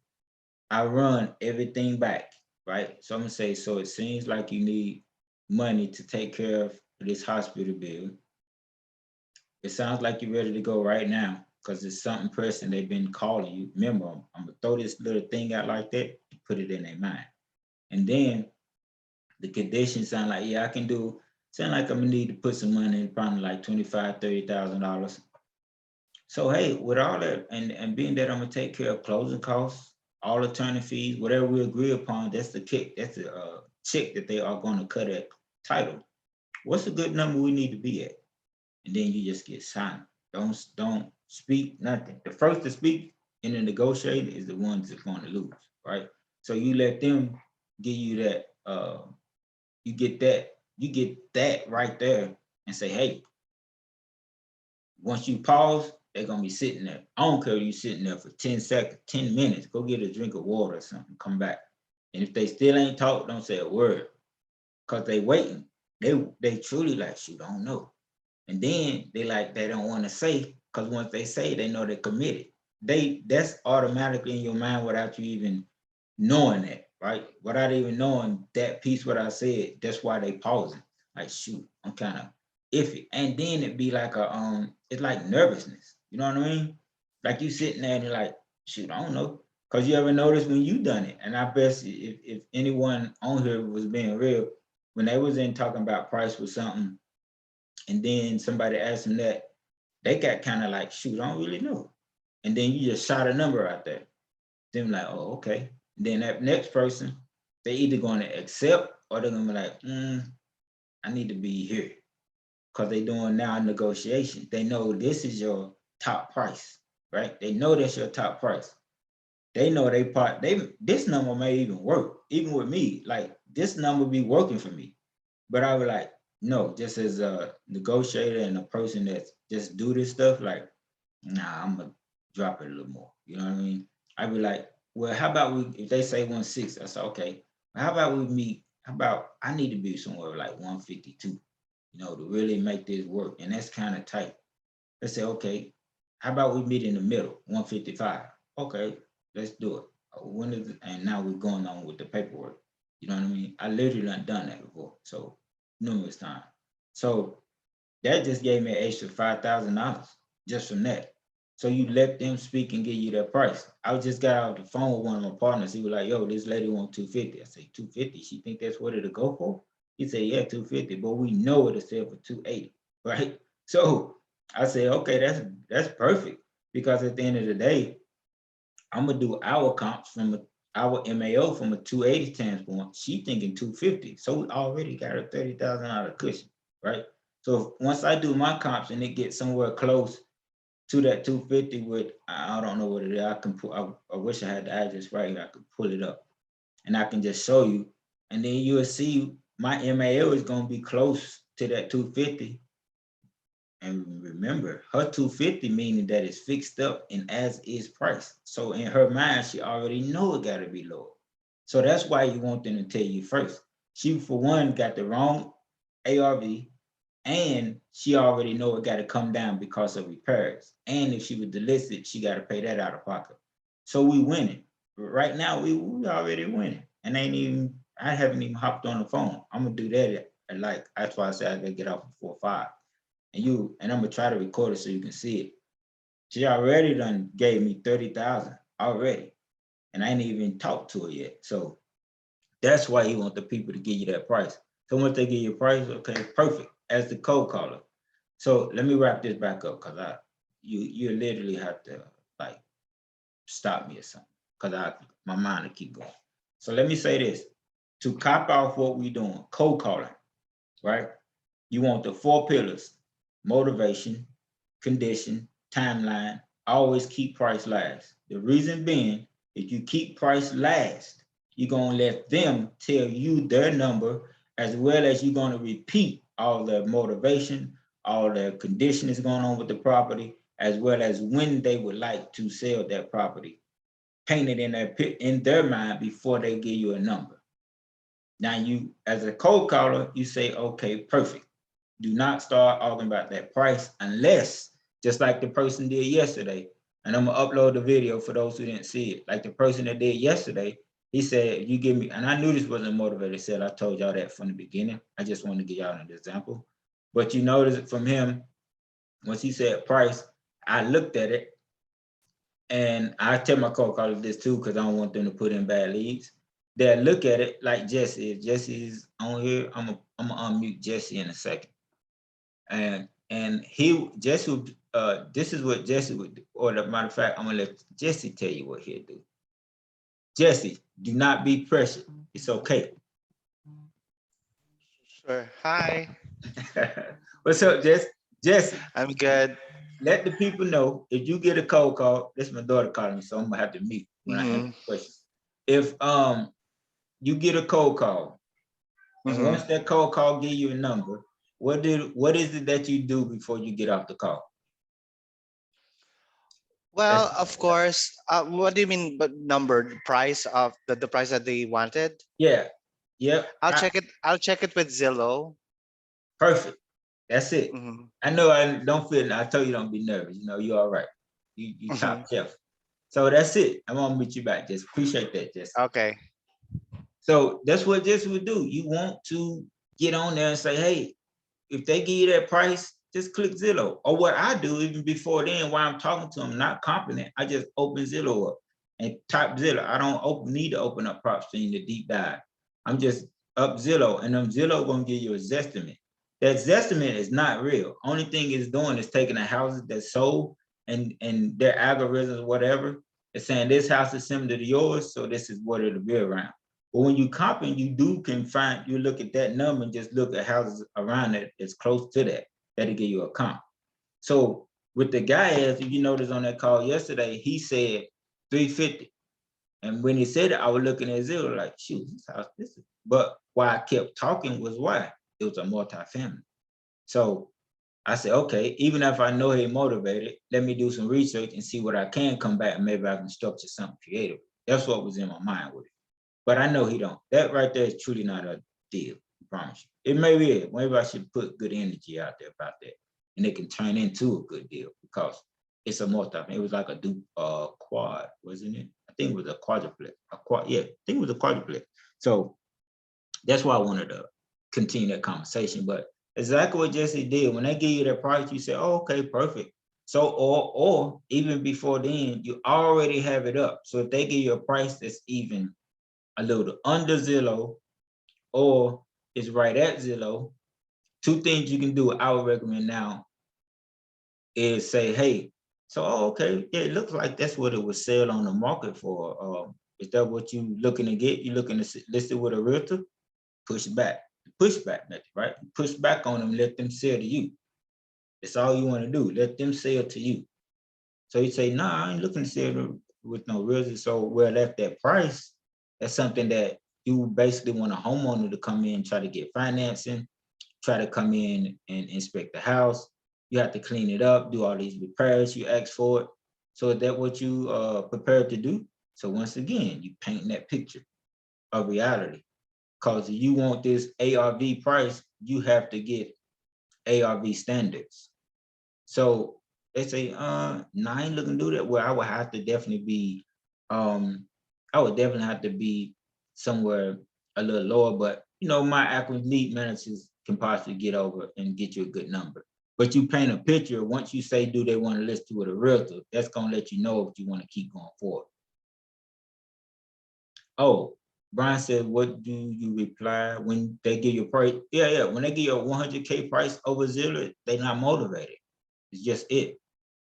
I run everything back, right? So I'm gonna say, so it seems like you need money to take care of this hospital bill. It sounds like you're ready to go right now because it's something pressing. They've been calling you. Remember, I'm gonna throw this little thing out like that, put it in their mind. And then the conditions sound like, yeah, I can do, sound like I'm gonna need to put some money in, probably like $25,000, $30,000. So hey, with all that, and being that I'm gonna take care of closing costs, all attorney fees, whatever we agree upon, that's the kick, that's the check that they are gonna cut at title. What's a good number we need to be at? And then you just get silent. Don't speak nothing. The first to speak in the negotiating is the ones that's going to lose, right? So you let them give you that, you get that right there and say, hey, once you pause, they're gonna be sitting there. I don't care if you sitting there for 10 seconds, 10 minutes, go get a drink of water or something, come back. And if they still ain't talk, don't say a word. Cause they waiting. They truly like, shoot, I don't know. And then they don't want to say, because once they say, they know they're committed. That's automatically in your mind without you even knowing that, right? Without even knowing that piece, what I said, that's why they pausing. Like, shoot, I'm kind of iffy. And then it'd be like it's like nervousness. You know what I mean? Like you sitting there and you're like, shoot, I don't know. Cause you ever notice when you done it? And I bet if anyone on here was being real, when they was in talking about price with something, and then somebody asked them that, they got kind of like, shoot, I don't really know. And then you just shot a number out there. Then like, oh, okay. And then that next person, they either going to accept or they're going to be like, I need to be here. Because they're doing now negotiation. They know this is your top price, right? They know that's your top price. They know this number may even work, even with me. Like, this number be working for me. But I was like, no, just as a negotiator and a person that's just do this stuff, like, nah, I'm gonna drop it a little more. You know what I mean? I'd be like, well, how about if they say 160, I said, okay, how about I need to be somewhere like 152, to really make this work. And that's kind of tight. Let's say, okay, how about we meet in the middle, 155? Okay, let's do it. And now we're going on with the paperwork. You know what I mean? I literally done that before. So numerous times. So that just gave me an extra $5,000 just from that. So you let them speak and give you that price. I just got off the phone with one of my partners. He was like, yo, this lady want 250. I say, 250? She think that's what it'll go for? He said, yeah, 250, but we know it'll sell for 280, right? So I say, okay, that's perfect. Because at the end of the day, I'm gonna do our comps from our MAO from a 280 standpoint, she thinking 250. So we already got a $30,000 cushion, right? So once I do my comps and it gets somewhere close to that 250 with, I don't know what it is, I can pull, I wish I had the address right here, I could pull it up and I can just show you. And then you'll see my MAO is gonna be close to that 250. And remember, her 250 meaning that it's fixed up and as is price. So in her mind, she already know it gotta be lower. So that's why you want them to tell you first. She, for one, got the wrong ARV, and she already know it gotta come down because of repairs. And if she was delisted, she gotta pay that out of pocket. So we winning. Right now, we already winning. And I haven't even hopped on the phone. I'm gonna do that at like, that's why I said I gotta get off before 5. And I'm gonna try to record it so you can see it. She already done gave me 30,000 already, and I ain't even talked to her yet. So that's why you want the people to give you that price. So once they give you a price, okay, perfect, as the code caller. So let me wrap this back up, because you literally have to like stop me or something, because my mind will keep going. So let me say this, to cop off what we doing, code calling, right? You want the 4 pillars: motivation, condition, timeline, always keep price last. The reason being, if you keep price last, you're gonna let them tell you their number, as well as you're gonna repeat all the motivation, all the condition is going on with the property, as well as when they would like to sell that property. Paint it in their mind before they give you a number. Now you, as a cold caller, you say, okay, perfect. Do not start arguing about that price unless, just like the person did yesterday, and I'm gonna upload the video for those who didn't see it. Like the person that did yesterday, he said, you give me, and I knew this wasn't a motivated sale. I told y'all that from the beginning. I just wanted to give y'all an example. But you notice from him, once he said price, I looked at it, and I tell my co-callers this too, because I don't want them to put in bad leads. They'll look at it like Jesse. If Jesse's on here, I'm gonna unmute Jesse in a second. And Jesse would, this is what Jesse would do. Or the matter of fact, I'm gonna let Jesse tell you what he'll do. Jesse, do not be pressured. It's okay. Sure. Hi, What's up, Jesse? Jesse, I'm good. let the people know if you get a cold call. This is my daughter calling me, so I'm gonna have to mute when I answer the question. If you get a cold call, and once that cold call give you a number, what is it that you do before you get off the call? Well, of course. What do you mean, but number? The price of the price that they wanted? Yeah. Yep. I'll check it. I'll check it with Zillow. Perfect. That's it. Mm-hmm. I know I don't feel. I told you don't be nervous. You know you're all right. You top shelf. So that's it. I'm gonna meet you back. Just appreciate that, Jesse. Okay. So that's what Jesse would do. You want to get on there and say, hey, if they give you that price, just click Zillow. Or what I do even before then, while I'm talking to them, not confident, I just open Zillow up and type Zillow. I don't need to open up PropStream to deep dive. I'm just up Zillow, and Zillow gonna give you a Zestimate. That Zestimate is not real. Only thing it's doing is taking the houses that sold and their algorithms, whatever, it's saying this house is similar to yours, so this is what it'll be around. But when you comping, you look at that number and just look at houses around it that's close to that. That'll give you a comp. So with the guy, if you notice on that call yesterday, he said 350. And when he said it, I was looking at Zillow like, shoot, this house, this is. But why I kept talking was why it was a multi-family. So I said, okay, even if I know he's motivated, let me do some research and see what I can come back, and maybe I can structure something creative. That's what was in my mind with it. But I know he don't. That right there is truly not a deal, I promise you. It maybe is. Maybe I should put good energy out there about that, and it can turn into a good deal because it's a multi. It was like a quad, wasn't it? I think it was a quadruplex. Yeah, I think it was a quadruplex. So that's why I wanted to continue that conversation. But exactly what Jesse did, when they give you that price, you say, oh, okay, perfect. So, or even before then, you already have it up. So if they give you a price that's even a little under Zillow, or it's right at Zillow, two things you can do, I would recommend now, is say, hey, so okay, yeah, it looks like that's what it was sell on the market for Is that what you looking to get? You looking to list it with a realtor? Push back method, right? Push back on them, let them sell to you. That's all you want to do. Let them sell to you. So you say, nah, I ain't looking to sell with no realtor. So well, at that price, that's something that you basically want a homeowner to come in, try to get financing, try to come in and inspect the house. You have to clean it up, do all these repairs you asked for it. So is that what you prepared to do? So once again, you paint that picture of reality. Because if you want this ARV price, you have to get ARV standards. So they say, nah, I ain't looking to do that. Well, I would have to definitely be, I would definitely have to be somewhere a little lower, but my active lead managers can possibly get over and get you a good number. But you paint a picture. Once you say, do they want to list you with a realtor, that's going to let you know if you want to keep going forward. Oh, Brian said, what do you reply when they give you a price? Yeah. When they give you a 100K price over Zillow, they're not motivated. It's just it.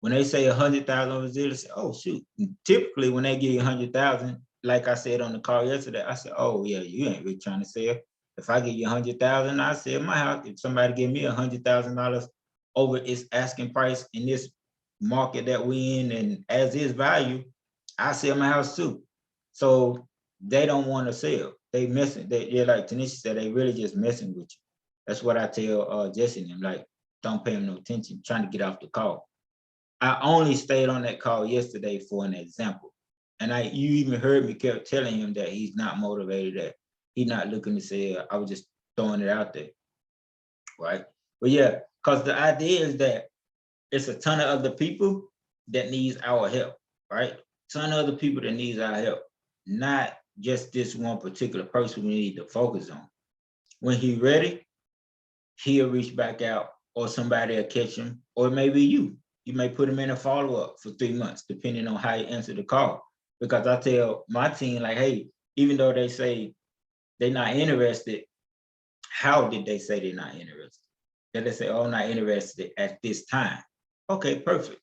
When they say 100,000 over Zillow, say, oh shoot. And typically, when they give you 100,000, like I said on the call yesterday, I said, oh yeah, you ain't really trying to sell. If I give you 100,000, I sell my house. If somebody give me $100,000 over its asking price in this market that we in and as is value, I sell my house too. So they don't want to sell. They messing. They're like Tanisha said, they really just messing with you. That's what I tell Jesse and them, like, don't pay him no attention, trying to get off the call. I only stayed on that call yesterday for an example. And you even heard me kept telling him that he's not motivated, that he's not looking to sell. I was just throwing it out there, right? But yeah, because the idea is that it's a ton of other people that needs our help, right? Ton of other people that needs our help, not just this one particular person we need to focus on. When he's ready, he'll reach back out, or somebody will catch him, or maybe you. You may put him in a follow-up for 3 months, depending on how you answer the call. Because I tell my team, like, hey, even though they say they're not interested, how did they say they're not interested? Did they say, oh, I'm not interested at this time? Okay, perfect.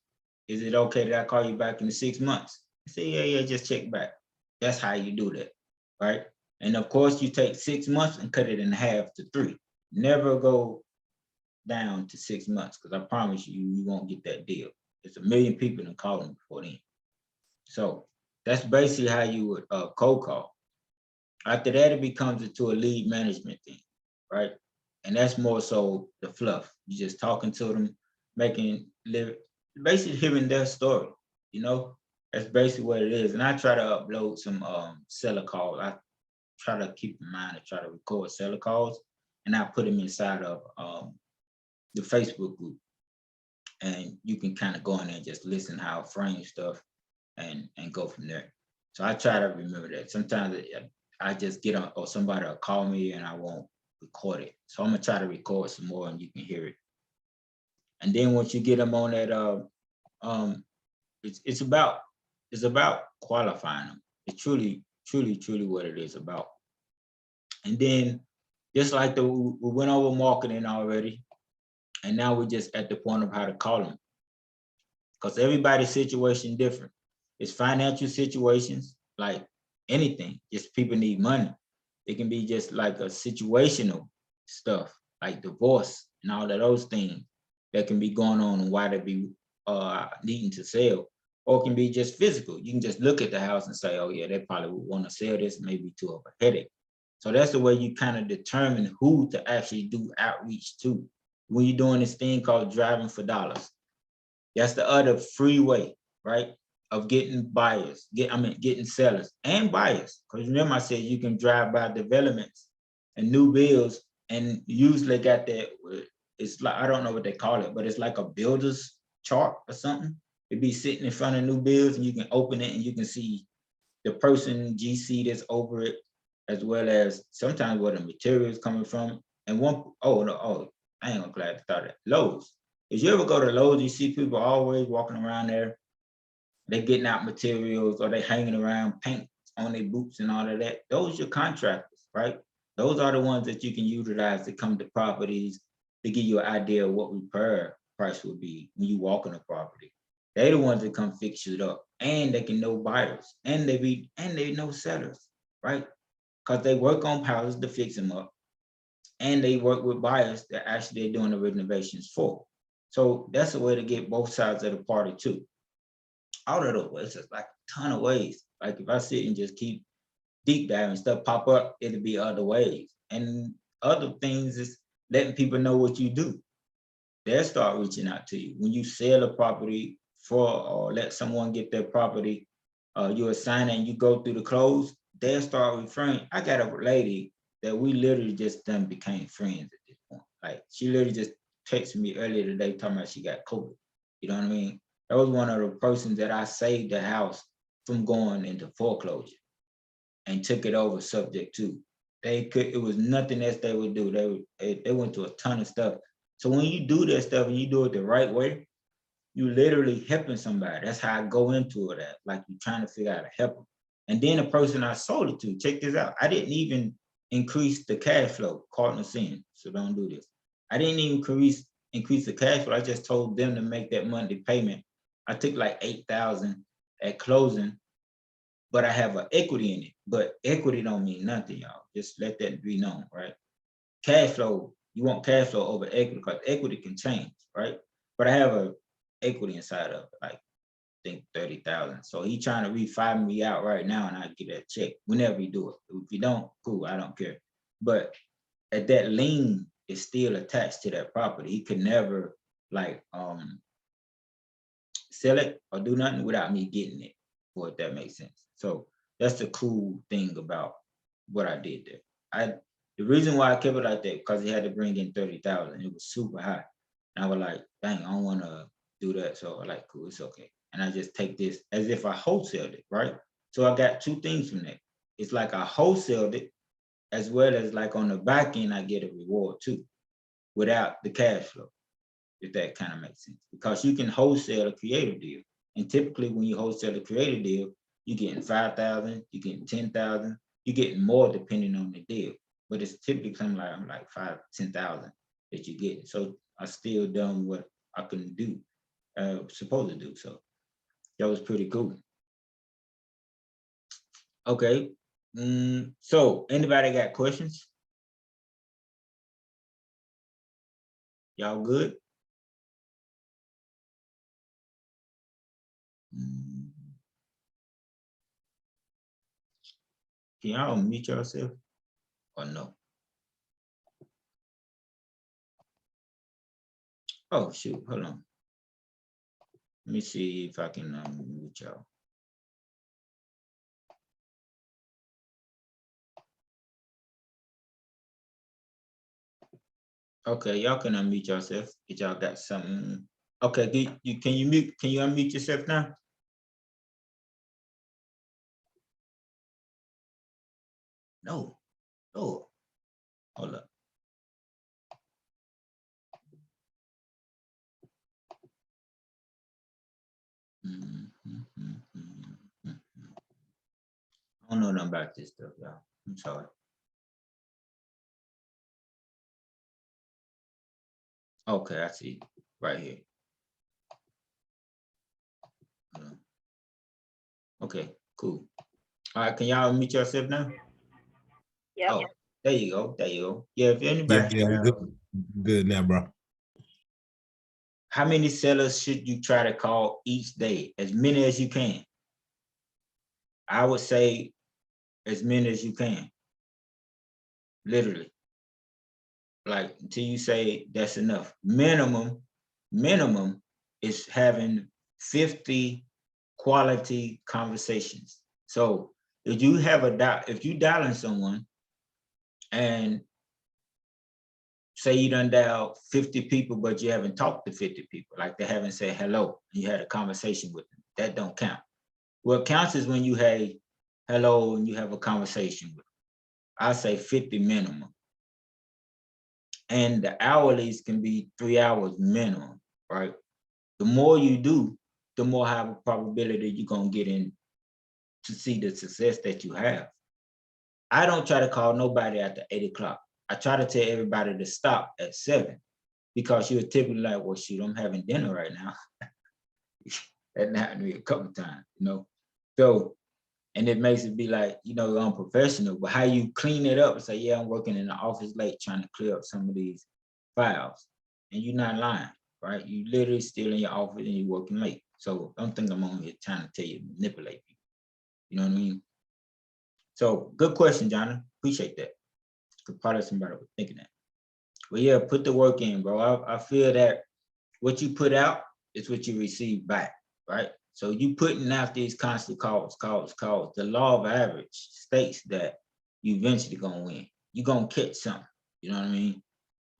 Is it okay that I call you back in 6 months? I say, yeah, just check back. That's how you do that, right? And of course, you take 6 months and cut it in half to 3. Never go down to 6 months, because I promise you won't get that deal. It's a million people that call them before then. So that's basically how you would cold call. After that, it becomes into a lead management thing, right? And that's more so the fluff. You're just talking to them, basically hearing their story, That's basically what it is. And I try to upload some seller calls. I try to keep in mind to try to record seller calls, and I put them inside of the Facebook group. And you can kind of go in there and just listen how I frame stuff and go from there. So I try to remember that. Sometimes I just get on, or somebody will call me and I won't record it. So I'm gonna try to record some more and you can hear it. And then once you get them on that, it's about qualifying them. It's truly what it is about. And then just like we went over marketing already, and now we're just at the point of how to call them. Because everybody's situation different. It's financial situations, like anything, just people need money. It can be just like a situational stuff, like divorce and all of those things that can be going on and why they be needing to sell. Or it can be just physical. You can just look at the house and say, oh yeah, they probably would want to sell this, maybe too of a headache. So that's the way you kind of determine who to actually do outreach to. When you're doing this thing called driving for dollars. That's the other free way, right? Of getting buyers, getting sellers and buyers. Because remember I said you can drive by developments and new builds, and usually got that, it's like, I don't know what they call it, but it's like a builder's chart or something. It'd be sitting in front of new builds and you can open it and you can see the person GC that's over it, as well as sometimes where the material is coming from. And I ain't glad to start it. Lowe's. If you ever go to Lowe's, you see people always walking around there. They getting out materials or they hanging around paint on their boots and all of that. Those are your contractors, right? Those are the ones that you can utilize to come to properties to give you an idea of what repair price would be when you walk on a property. They the ones that come fix it up, and they can know buyers, and they know sellers, right? Because they work on houses to fix them up, and they work with buyers that actually they're doing the renovations for. So that's a way to get both sides of the party too. All of those ways, it's like a ton of ways. Like if I sit and just keep deep diving, stuff pop up, it'll be other ways. And other things is letting people know what you do. They'll start reaching out to you. When you sell a property for, or let someone get their property, you assign it and you go through the close, they'll start referring. I got a lady that we literally just done became friends at this point. Like she literally just texted me earlier today talking about she got COVID. You know what I mean? That was one of the persons that I saved the house from going into foreclosure and took it over subject to. It was nothing else they would do. They went through a ton of stuff. So when you do that stuff and you do it the right way, you literally helping somebody. That's how I go into it at. Like you're trying to figure out how to help them. And then the person I sold it to, check this out. I didn't even increase the cash flow, cardinal sin. So don't do this. I didn't even increase the cash flow. I just told them to make that monthly payment. I took like 8,000 at closing, but I have an equity in it. But equity don't mean nothing, y'all. Just let that be known, right? Cash flow, you want cash flow over equity because equity can change, right? But I have a equity inside of it, like I think 30,000. So he trying to refi me out right now, and I get that check whenever you do it. If you don't, cool, I don't care. But at that lien is still attached to that property. He could never like sell it or do nothing without me getting it, or if that makes sense. So that's the cool thing about what I did there. The reason why I kept it like that, because he had to bring in 30,000. It was super high. And I was like, dang, I don't want to do that. So I like, cool, it's okay. And I just take this as if I wholesaled it, right? So I got two things from that. It's like I wholesaled it, as well as like on the back end, I get a reward too, without the cash flow, if that kind of makes sense. Because you can wholesale a creative deal. And typically when you wholesale a creative deal, you're getting 5,000, you're getting 10,000, you're getting more depending on the deal. But it's typically something like I'm like 5,000, 10,000 that you get. So I still done what I can do, supposed to do. So that was pretty cool. Okay. So anybody got questions? Y'all good? Can y'all unmute yourself or no? Oh shoot, hold on. Let me see if I can unmute y'all. Okay, y'all can unmute yourself if y'all got something. Okay, can you unmute yourself now? No. Oh, hold up. I don't know nothing about this stuff, y'all. I'm sorry. Okay, I see. Right here. Okay, cool. All right, can y'all unmute yourself now? Yep. Oh, there you go. There you go. Yeah, if anybody. Yeah, we good now, bro. How many sellers should you try to call each day? As many as you can. I would say as many as you can. Literally. Like until you say that's enough. Minimum is having 50 quality conversations. So if you have if you dialing someone and say you done dial 50 people, but you haven't talked to 50 people, like they haven't said hello, and you had a conversation with them, that don't count. What counts is when you have hello and you have a conversation with them. I say 50 minimum. And the hourlies can be 3 hours minimum, right? The more you do, the more high probability you're gonna get in to see the success that you have. I don't try to call nobody after 8 o'clock. I try to tell everybody to stop at 7 because you're typically like, well, shoot, I'm having dinner right now. That happened to me a couple times, you know. So, and it makes it be like, you know, unprofessional, but how you clean it up and say, yeah, I'm working in the office late trying to clear up some of these files. And you're not lying, right? You literally still in your office and you're working late. So don't think I'm on here trying to tell you to manipulate people. You know what I mean? So good question, Johnny. Appreciate that. Could probably somebody was thinking that. But yeah, put the work in, bro. I feel that what you put out is what you receive back, right? So you putting out these constant calls. The law of average states that you eventually gonna win. You're gonna catch something. You know what I mean?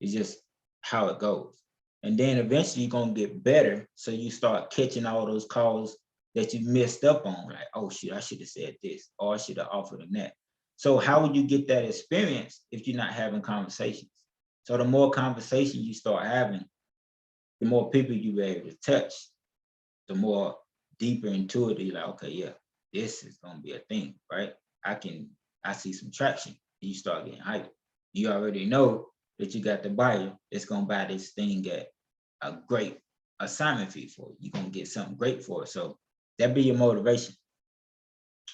It's just how it goes. And then eventually you're gonna get better. So you start catching all those calls that you messed up on. Like, oh shit, I should have said this, or I should have offered them that. So how would you get that experience if you're not having conversations? So the more conversation you start having, the more people you be able to touch, the more deeper into it, you're like, okay, yeah, this is gonna be a thing, right? I see some traction. You start getting hyped. You already know that you got the buyer that's gonna buy this thing at a great assignment fee for you. You're gonna get something great for it. So that be your motivation.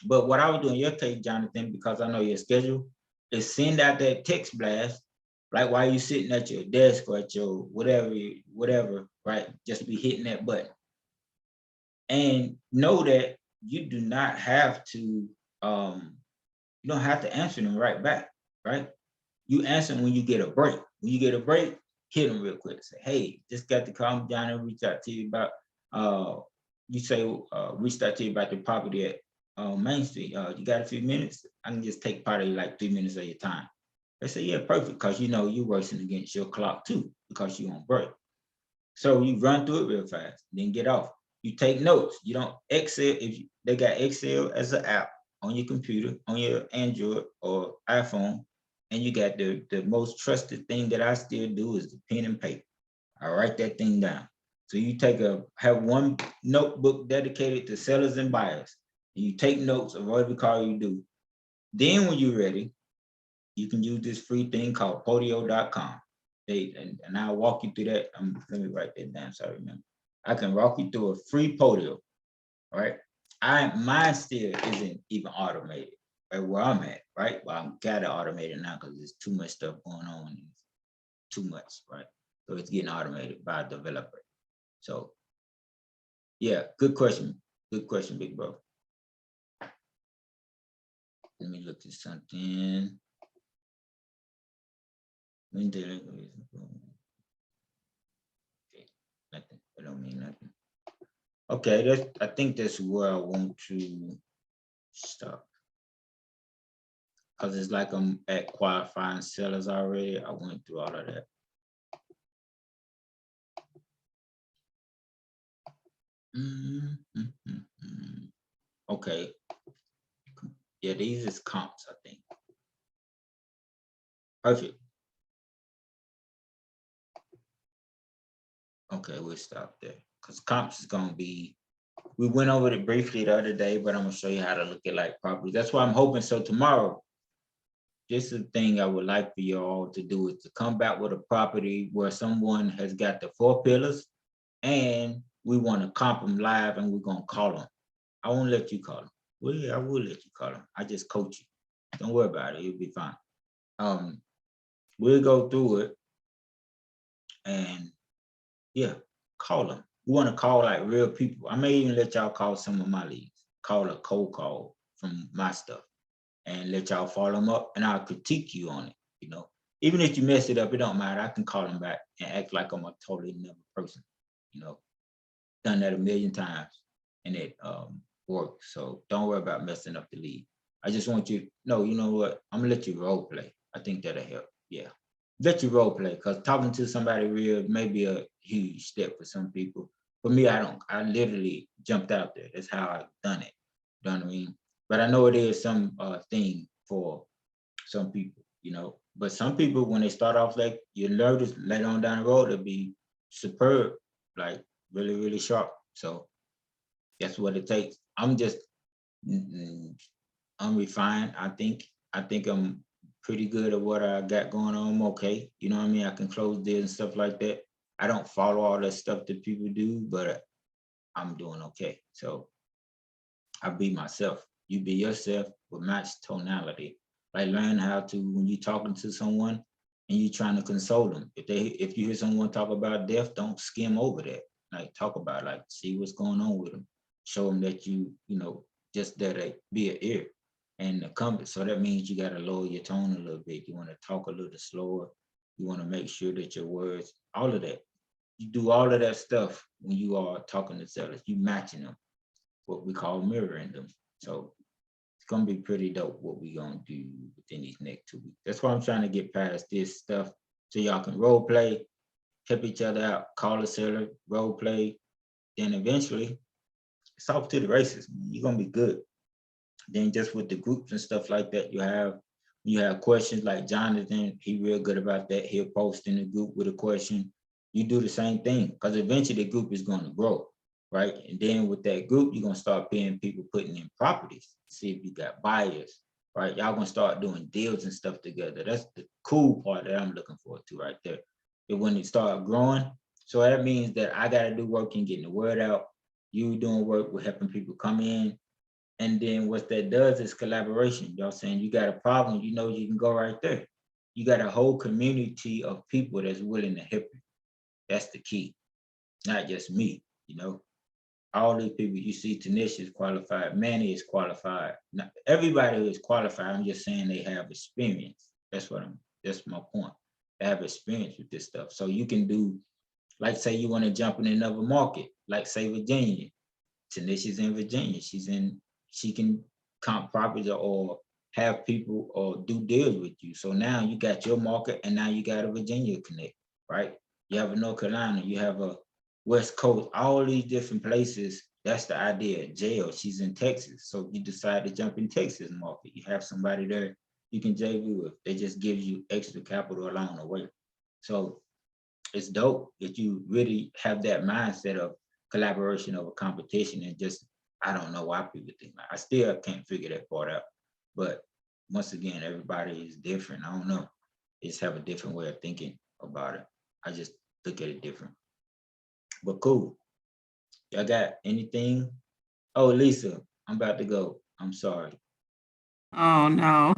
But what I would do in your case, Jonathan, because I know your schedule, is send out that text blast, like while you sitting at your desk or at your whatever, right? Just be hitting that button. And know that you do not have to, you don't have to answer them right back, right? You answer them when you get a break. When you get a break, hit them real quick. Say, hey, just got to call me down and reach out to you about, reached out to you about the property at Main Street. You got a few minutes? I can just take part of like 3 minutes of your time. They say, yeah, perfect, because you know you're working against your clock too, because you're on break. So you run through it real fast, then get off. You take notes. You don't Excel. They got Excel as an app on your computer, on your Android or iPhone, and you got the most trusted thing that I still do is the pen and paper. I write that thing down. So you have one notebook dedicated to sellers and buyers. And you take notes of whatever call you do. Then when you're ready, you can use this free thing called podio.com. And I'll walk you through that. Let me write that down so I remember. I can walk you through a free Podio, right? Mine still isn't even automated right where I'm at, right? Well, I'm got it automated now because there's too much stuff going on. And too much, right? So it's getting automated by a developer. So yeah, good question. Good question, big bro. Let me look at something. Okay, nothing. I don't mean nothing. Okay, I think that's where I want to stop. Because it's like I'm at qualifying sellers already. I went through all of that. Okay. Yeah, these is comps, I think. Perfect. Okay, we'll stop there. Because comps is gonna be, we went over it briefly the other day, but I'm gonna show you how to look at like properties. That's why I'm hoping. So tomorrow, this is the thing I would like for you all to do, is to come back with a property where someone has got the 4 pillars and we want to comp them live and we're gonna call them. I won't let you call them. Well, yeah, I will let you call them. I just coach you. Don't worry about it. You'll be fine. We'll go through it and yeah, call them. We want to call like real people. I may even let y'all call some of my leads, call a cold call from my stuff and let y'all follow them up and I'll critique you on it, you know. Even if you mess it up, it don't matter. I can call them back and act like I'm a totally another person, you know. Done that a million times and it works. So don't worry about messing up the lead. I just want you, no, you know what? I'm gonna let you role play. I think that'll help. Yeah. Let you role play, because talking to somebody real may be a huge step for some people. For me, I literally jumped out there. That's how I've done it. You know what I mean? But I know it is some thing for some people, you know. But some people, when they start off like you're nervous, later on down the road, they'll be superb, like really, really sharp. So that's what it takes. I'm just, I'm refined. I think I'm pretty good at what I got going on. I'm okay. You know what I mean? I can close deals and stuff like that. I don't follow all that stuff that people do, but I'm doing okay. So I be myself. You be yourself with match tonality. Like learn how to, when you're talking to someone and you're trying to console them. If you hear someone talk about death, don't skim over that. Like talk about it, like see what's going on with them. Show them that you know, just that they be an ear and a compass. So that means you got to lower your tone a little bit. You want to talk a little slower. You want to make sure that your words, all of that. You do all of that stuff when you are talking to sellers. You matching them, what we call mirroring them. So it's gonna be pretty dope what we gonna do within these next 2 weeks. That's why I'm trying to get past this stuff so y'all can role play, help each other out, call a seller, role play. Then eventually it's off to the races. You're gonna be good. Then just with the groups and stuff like that, you have questions like Jonathan, he real good about that. He'll post in the group with a question. You do the same thing because eventually the group is going to grow, right? And then with that group, you're gonna start paying people putting in properties, see if you got buyers, right? Y'all gonna start doing deals and stuff together. That's the cool part that I'm looking forward to right there. And when it start growing, so that means that I gotta do work in getting the word out. You doing work with helping people come in. And then what that does is collaboration. Y'all saying you got a problem, you know you can go right there. You got a whole community of people that's willing to help you. That's the key, not just me, you know. All these people you see, Tanisha is qualified, Manny is qualified. Not everybody is qualified. I'm just saying they have experience. That's my point. They have experience with this stuff. So you can do, like say you want to jump in another market, like say Virginia. Tanisha's in Virginia. She can comp properties or have people or do deals with you. So now you got your market and now you got a Virginia connect, right? You have a North Carolina, you have a West Coast, all these different places. That's the idea. Jail, she's in Texas. So you decide to jump in Texas market. You have somebody there you can JV with. They just give you extra capital along the way. So it's dope that you really have that mindset of collaboration over competition and just, I don't know why people think that. I still can't figure that part out. But once again, everybody is different. I don't know. They just have a different way of thinking about it. I just look at it different. But cool. Y'all got anything? Oh, Lisa, I'm about to go. I'm sorry. Oh no.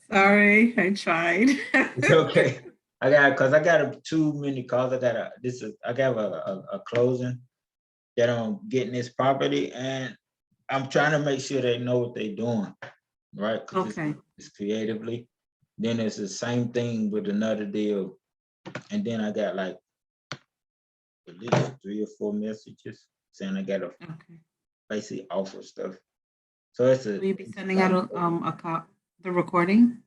Sorry, I tried. It's okay. I got too many calls. I got a closing that I'm getting this property, and I'm trying to make sure they know what they're doing, right? Because Okay. it's creatively. Then it's the same thing with another deal, and then I got like at least 3 or 4 messages saying I gotta Okay. basically offer stuff. So it's Will you be sending out the recording?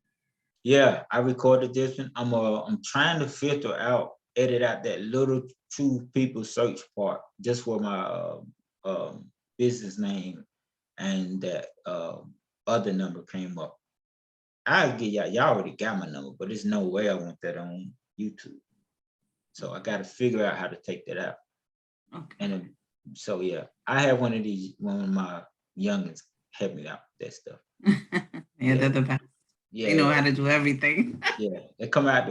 Yeah, I recorded this one. I'm trying to filter out, edit out that little two people search part just for my business name, and that other number came up. I'll get y'all already got my number, but there's no way I want that on YouTube. So I got to figure out how to take that out. Okay. And so yeah, I have one of my youngins help me out with that stuff. Yeah, they're the best. Yeah, They know how to do everything. yeah, they come out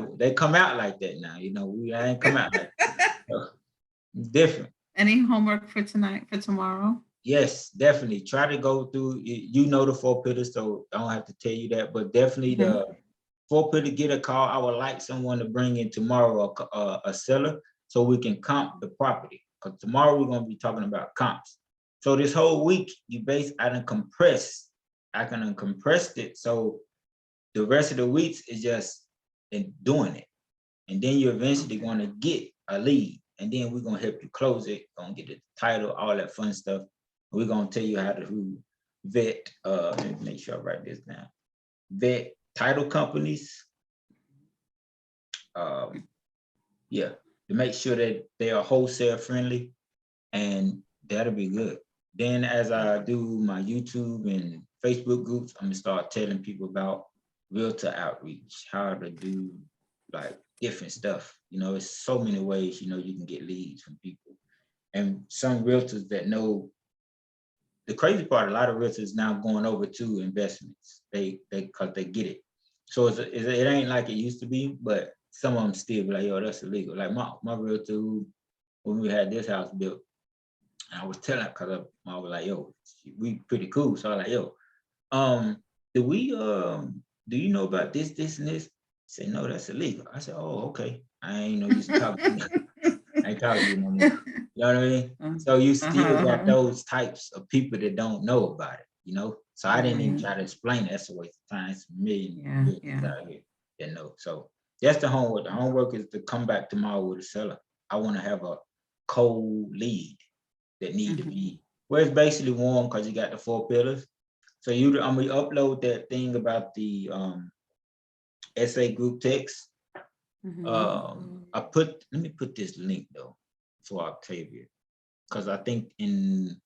like that now. You know, I ain't come out like that. So, different. Any homework for tomorrow? Yes, definitely. Try to go through. You know the 4 pillars, so I don't have to tell you that. But definitely the 4 pillar. Get a call. I would like someone to bring in tomorrow a seller so we can comp the property. Because tomorrow we're gonna be talking about comps. So this whole week, I can compress it. So the rest of the weeks is just in doing it. And then you're eventually going to get a lead. And then we're going to help you close it, going to get the title, all that fun stuff. We're going to tell you how to vet, let me make sure I write this down. Vet title companies. Yeah, to make sure that they are wholesale friendly, and that'll be good. Then as I do my YouTube and Facebook groups, I'm gonna start telling people about realtor outreach, how to do like different stuff. You know, it's so many ways, you know, you can get leads from people. And some realtors that know, the crazy part, a lot of realtors now going over to investments. Cause they get it. So it ain't like it used to be, but some of them still be like, yo, that's illegal. Like my realtor who when we had this house built. And I was telling, cause I was like, yo, we pretty cool. So I was like, yo, do you know about this, and this? He said, no, that's illegal. I said, oh, okay. I ain't know you was talking to me. I ain't talking to you no more. You know what I mean? So you still got those types of people that don't know about it, you know? So I didn't even try to explain it. That's a waste of time. It's a million out here that know. So that's the homework. The homework is to come back tomorrow with a seller. I want to have a cold lead that need to be, where it's basically warm because you got the 4 pillars. So I'm gonna upload that thing about the SA group text. Let me put this link though for Octavia, because I think I'm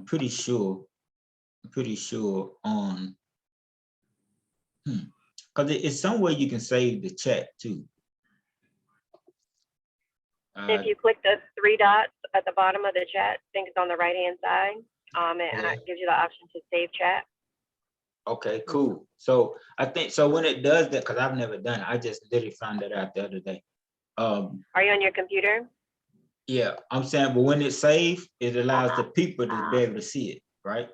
pretty sure on, because it's somewhere you can save the chat too. If you click the 3 dots at the bottom of the chat, I think it's on the right-hand side, it gives you the option to save chat. Okay, cool. So I think, so when it does that, because I've never done it, I just literally found that out the other day. Are you on your computer? Yeah, I'm saying, but when it's saved, it allows the people to be able to see it, right?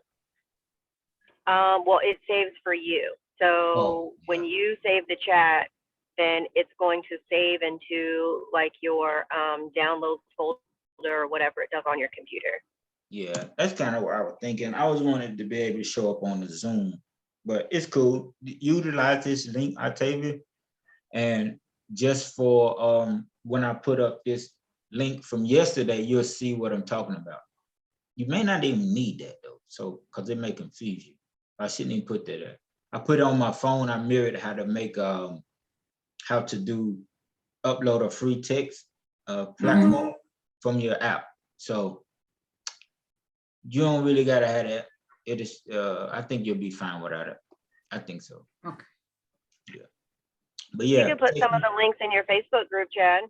Well, it saves for you. So when you save the chat, then it's going to save into like your downloads folder or whatever it does on your computer. Yeah, that's kind of what I was thinking. I was wanting to be able to show up on the Zoom, but it's cool. Utilize this link, Octavia, and just for when I put up this link from yesterday, you'll see what I'm talking about. You may not even need that though, so because it may confuse you. I shouldn't even put that there. I put it on my phone. I mirrored how to make how to upload a free text platform from your app. So you don't really gotta have that. It is. I think you'll be fine without it. I think so. Okay. Yeah. But yeah. You can put some of the links in your Facebook group, Chad.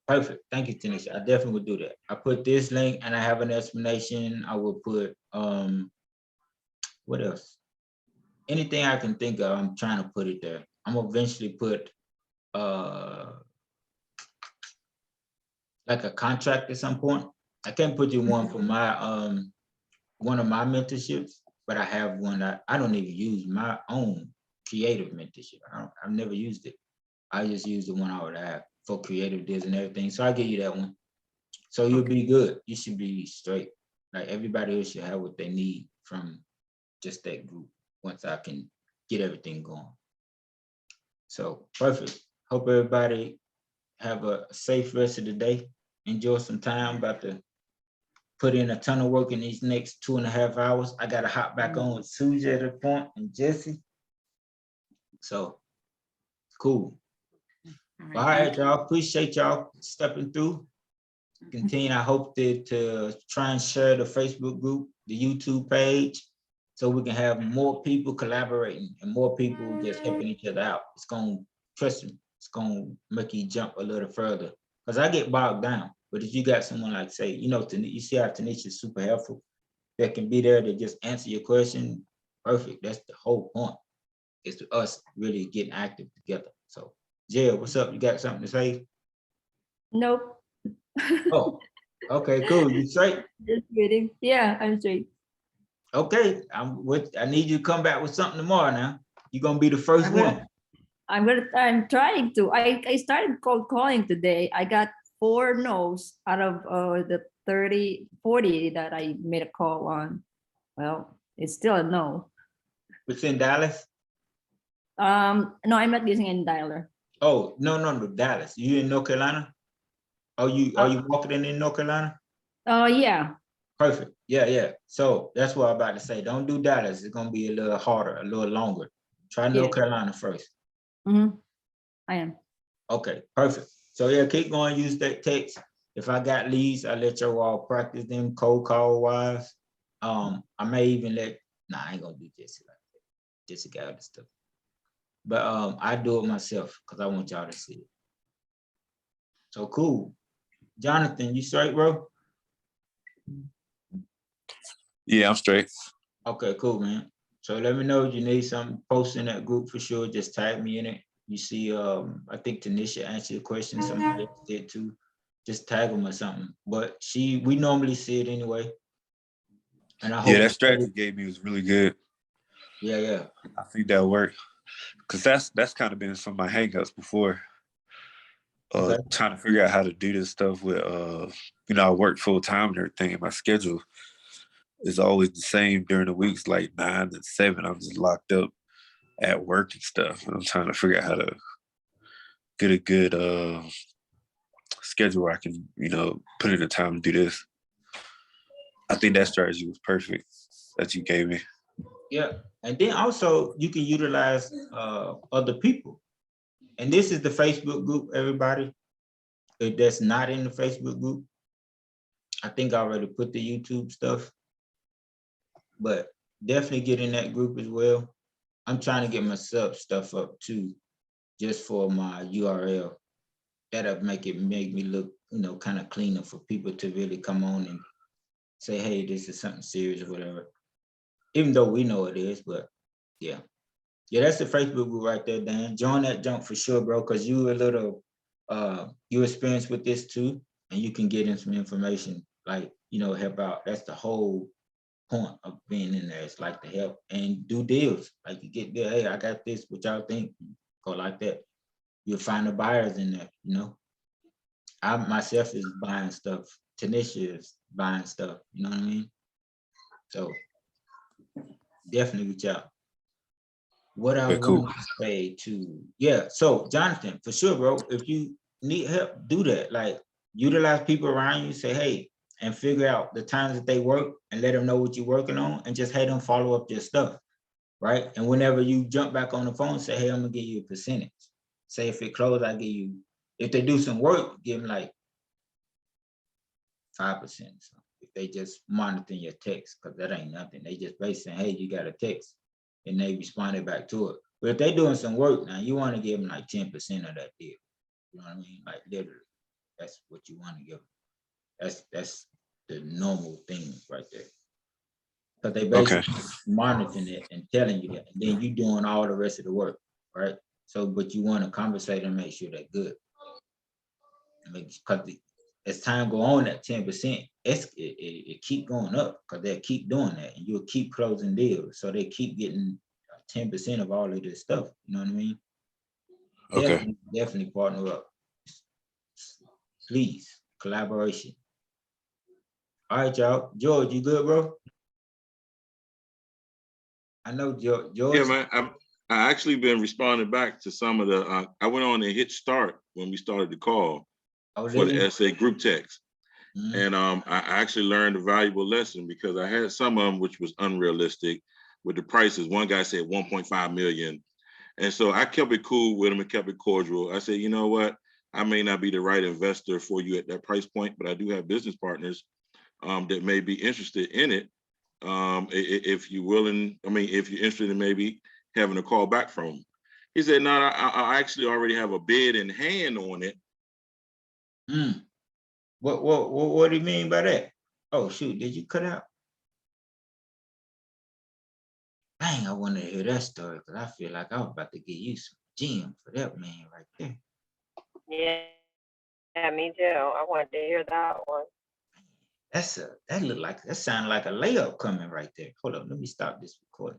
Perfect. Thank you, Tanisha. I definitely would do that. I put this link and I have an explanation. I will put what else? Anything I can think of, I'm trying to put it there. I'm gonna eventually put like a contract at some point. I can't put you one for my one of my mentorships, but I have one that I don't even use my own creative mentorship. I've never used it. I just use the one I would have for creative deals and everything. So I'll give you that one. So you'll be good. You should be straight. Like everybody else should have what they need from just that group once I can get everything going. So perfect. Hope everybody have a safe rest of the day. Enjoy some time. About to put in a ton of work in these next 2.5 hours. I got to hop back on with Susie at a point and Jesse. So cool. All right, y'all. Appreciate y'all stepping through. Continue. I hope to try and share the Facebook group, the YouTube page, so we can have more people collaborating and more people just helping each other out. It's gonna, trust me, it's gonna make you jump a little further. Because I get bogged down. But if you got someone like, say, you know, you see how Tanisha is super helpful, that can be there to just answer your question. Perfect. That's the whole point. Is to us really getting active together. So, Jill, what's up? You got something to say? Nope. Oh, okay, cool. You straight? Just kidding. Yeah, I'm straight. Okay, I need you to come back with something tomorrow now. You're gonna be the first one. I'm trying to. I started cold calling today. I got 4 no's out of the 40 that I made a call on. Well, it's still a no. It's in Dallas? No, I'm not using any dialer. Oh, no, Dallas. You in North Carolina? Are you walking in North Carolina? Oh, yeah. Perfect. Yeah. So that's what I'm about to say. Don't do Dallas. It's gonna be a little harder, a little longer. Try North Carolina first. I am. Okay, perfect. So yeah, keep going, use that text. If I got leads, I let you all practice them cold call wise. I may even I ain't gonna do Jesse like that. Jesse got other stuff. But I do it myself because I want y'all to see it. So cool. Jonathan, you straight, bro? Yeah, I'm straight. Okay, cool, man. So let me know if you need something, post in that group for sure. Just tag me in it. You see, I think Tanisha answered your question. Somebody else did too. just tag them or something. But we normally see it anyway. And I hope Yeah, that strategy you gave me was really good. Yeah. I think that'll work. Cause that's kind of been some of my hangups before. Okay. Trying to figure out how to do this stuff with I work full time and everything, and my schedule is always the same during the weeks, like 9 to 7. I'm just locked up at work and stuff. And I'm trying to figure out how to get a good schedule where I can, put in the time to do this. I think that strategy was perfect that you gave me. Yeah. And then also you can utilize other people. And this is the Facebook group, everybody. If that's not in the Facebook group, I think I already put the YouTube stuff, but definitely get in that group as well. I'm trying to get my sub stuff up too, just for my URL. That'll make me look, kind of cleaner for people to really come on and say, hey, this is something serious or whatever. Even though we know it is, but yeah. Yeah, that's the Facebook group right there, Dan. Join that junk for sure, bro, because you experienced with this too, and you can get in some information, like, help out. That's the whole point of being in there. It's like to help and do deals. Like you get there, hey, I got this, what y'all think? Go like that. You'll find the buyers in there, I myself is buying stuff. Tanisha is buying stuff, you know what I mean? So definitely reach out. What I Cool. want to say to, so Jonathan, for sure, bro, if you need help, do that. Like utilize people around you, say, hey, and figure out the times that they work and let them know what you're working on and just have them follow up your stuff, right? And whenever you jump back on the phone, say, hey, I'm gonna give you a percentage. Say if it closed, I give you, if they do some work, give them like 5%. So if they just monitoring your text, because that ain't nothing. They just basically saying, hey, you got a text, and they responded back to it. But if they doing some work now, you want to give them like 10% of that deal. You know what I mean? Like literally, that's what you want to give them. That's the normal thing right there. Because they basically monitoring it and telling you that, and then you doing all the rest of the work, right? So, but you want to conversate and make sure they're good. Because as time go on, that 10%, it keep going up because they'll keep doing that, and you'll keep closing deals. So they keep getting 10% of all of this stuff. You know what I mean? Okay. Definitely partner up. Please, collaboration. All right, y'all. George, you good, bro? I know George. Yeah, man. I actually been responding back to some of the. I went on and hit start when we started the call for the SA group text, and I actually learned a valuable lesson because I had some of them which was unrealistic with the prices. One guy said 1.5 million, and so I kept it cool with him and kept it cordial. I said, you know what? I may not be the right investor for you at that price point, but I do have business partners that may be interested in it. If you're willing, if you're interested in maybe having a call back from him. He said, no, I actually already have a bid in hand on it. What do you mean by that? Oh, shoot, did you cut out? Dang, I want to hear that story because I feel like I was about to give you some gem for that man right there. Yeah, me too. I wanted to hear that one. That sounded like a layup coming right there. Hold up, let me stop this recording.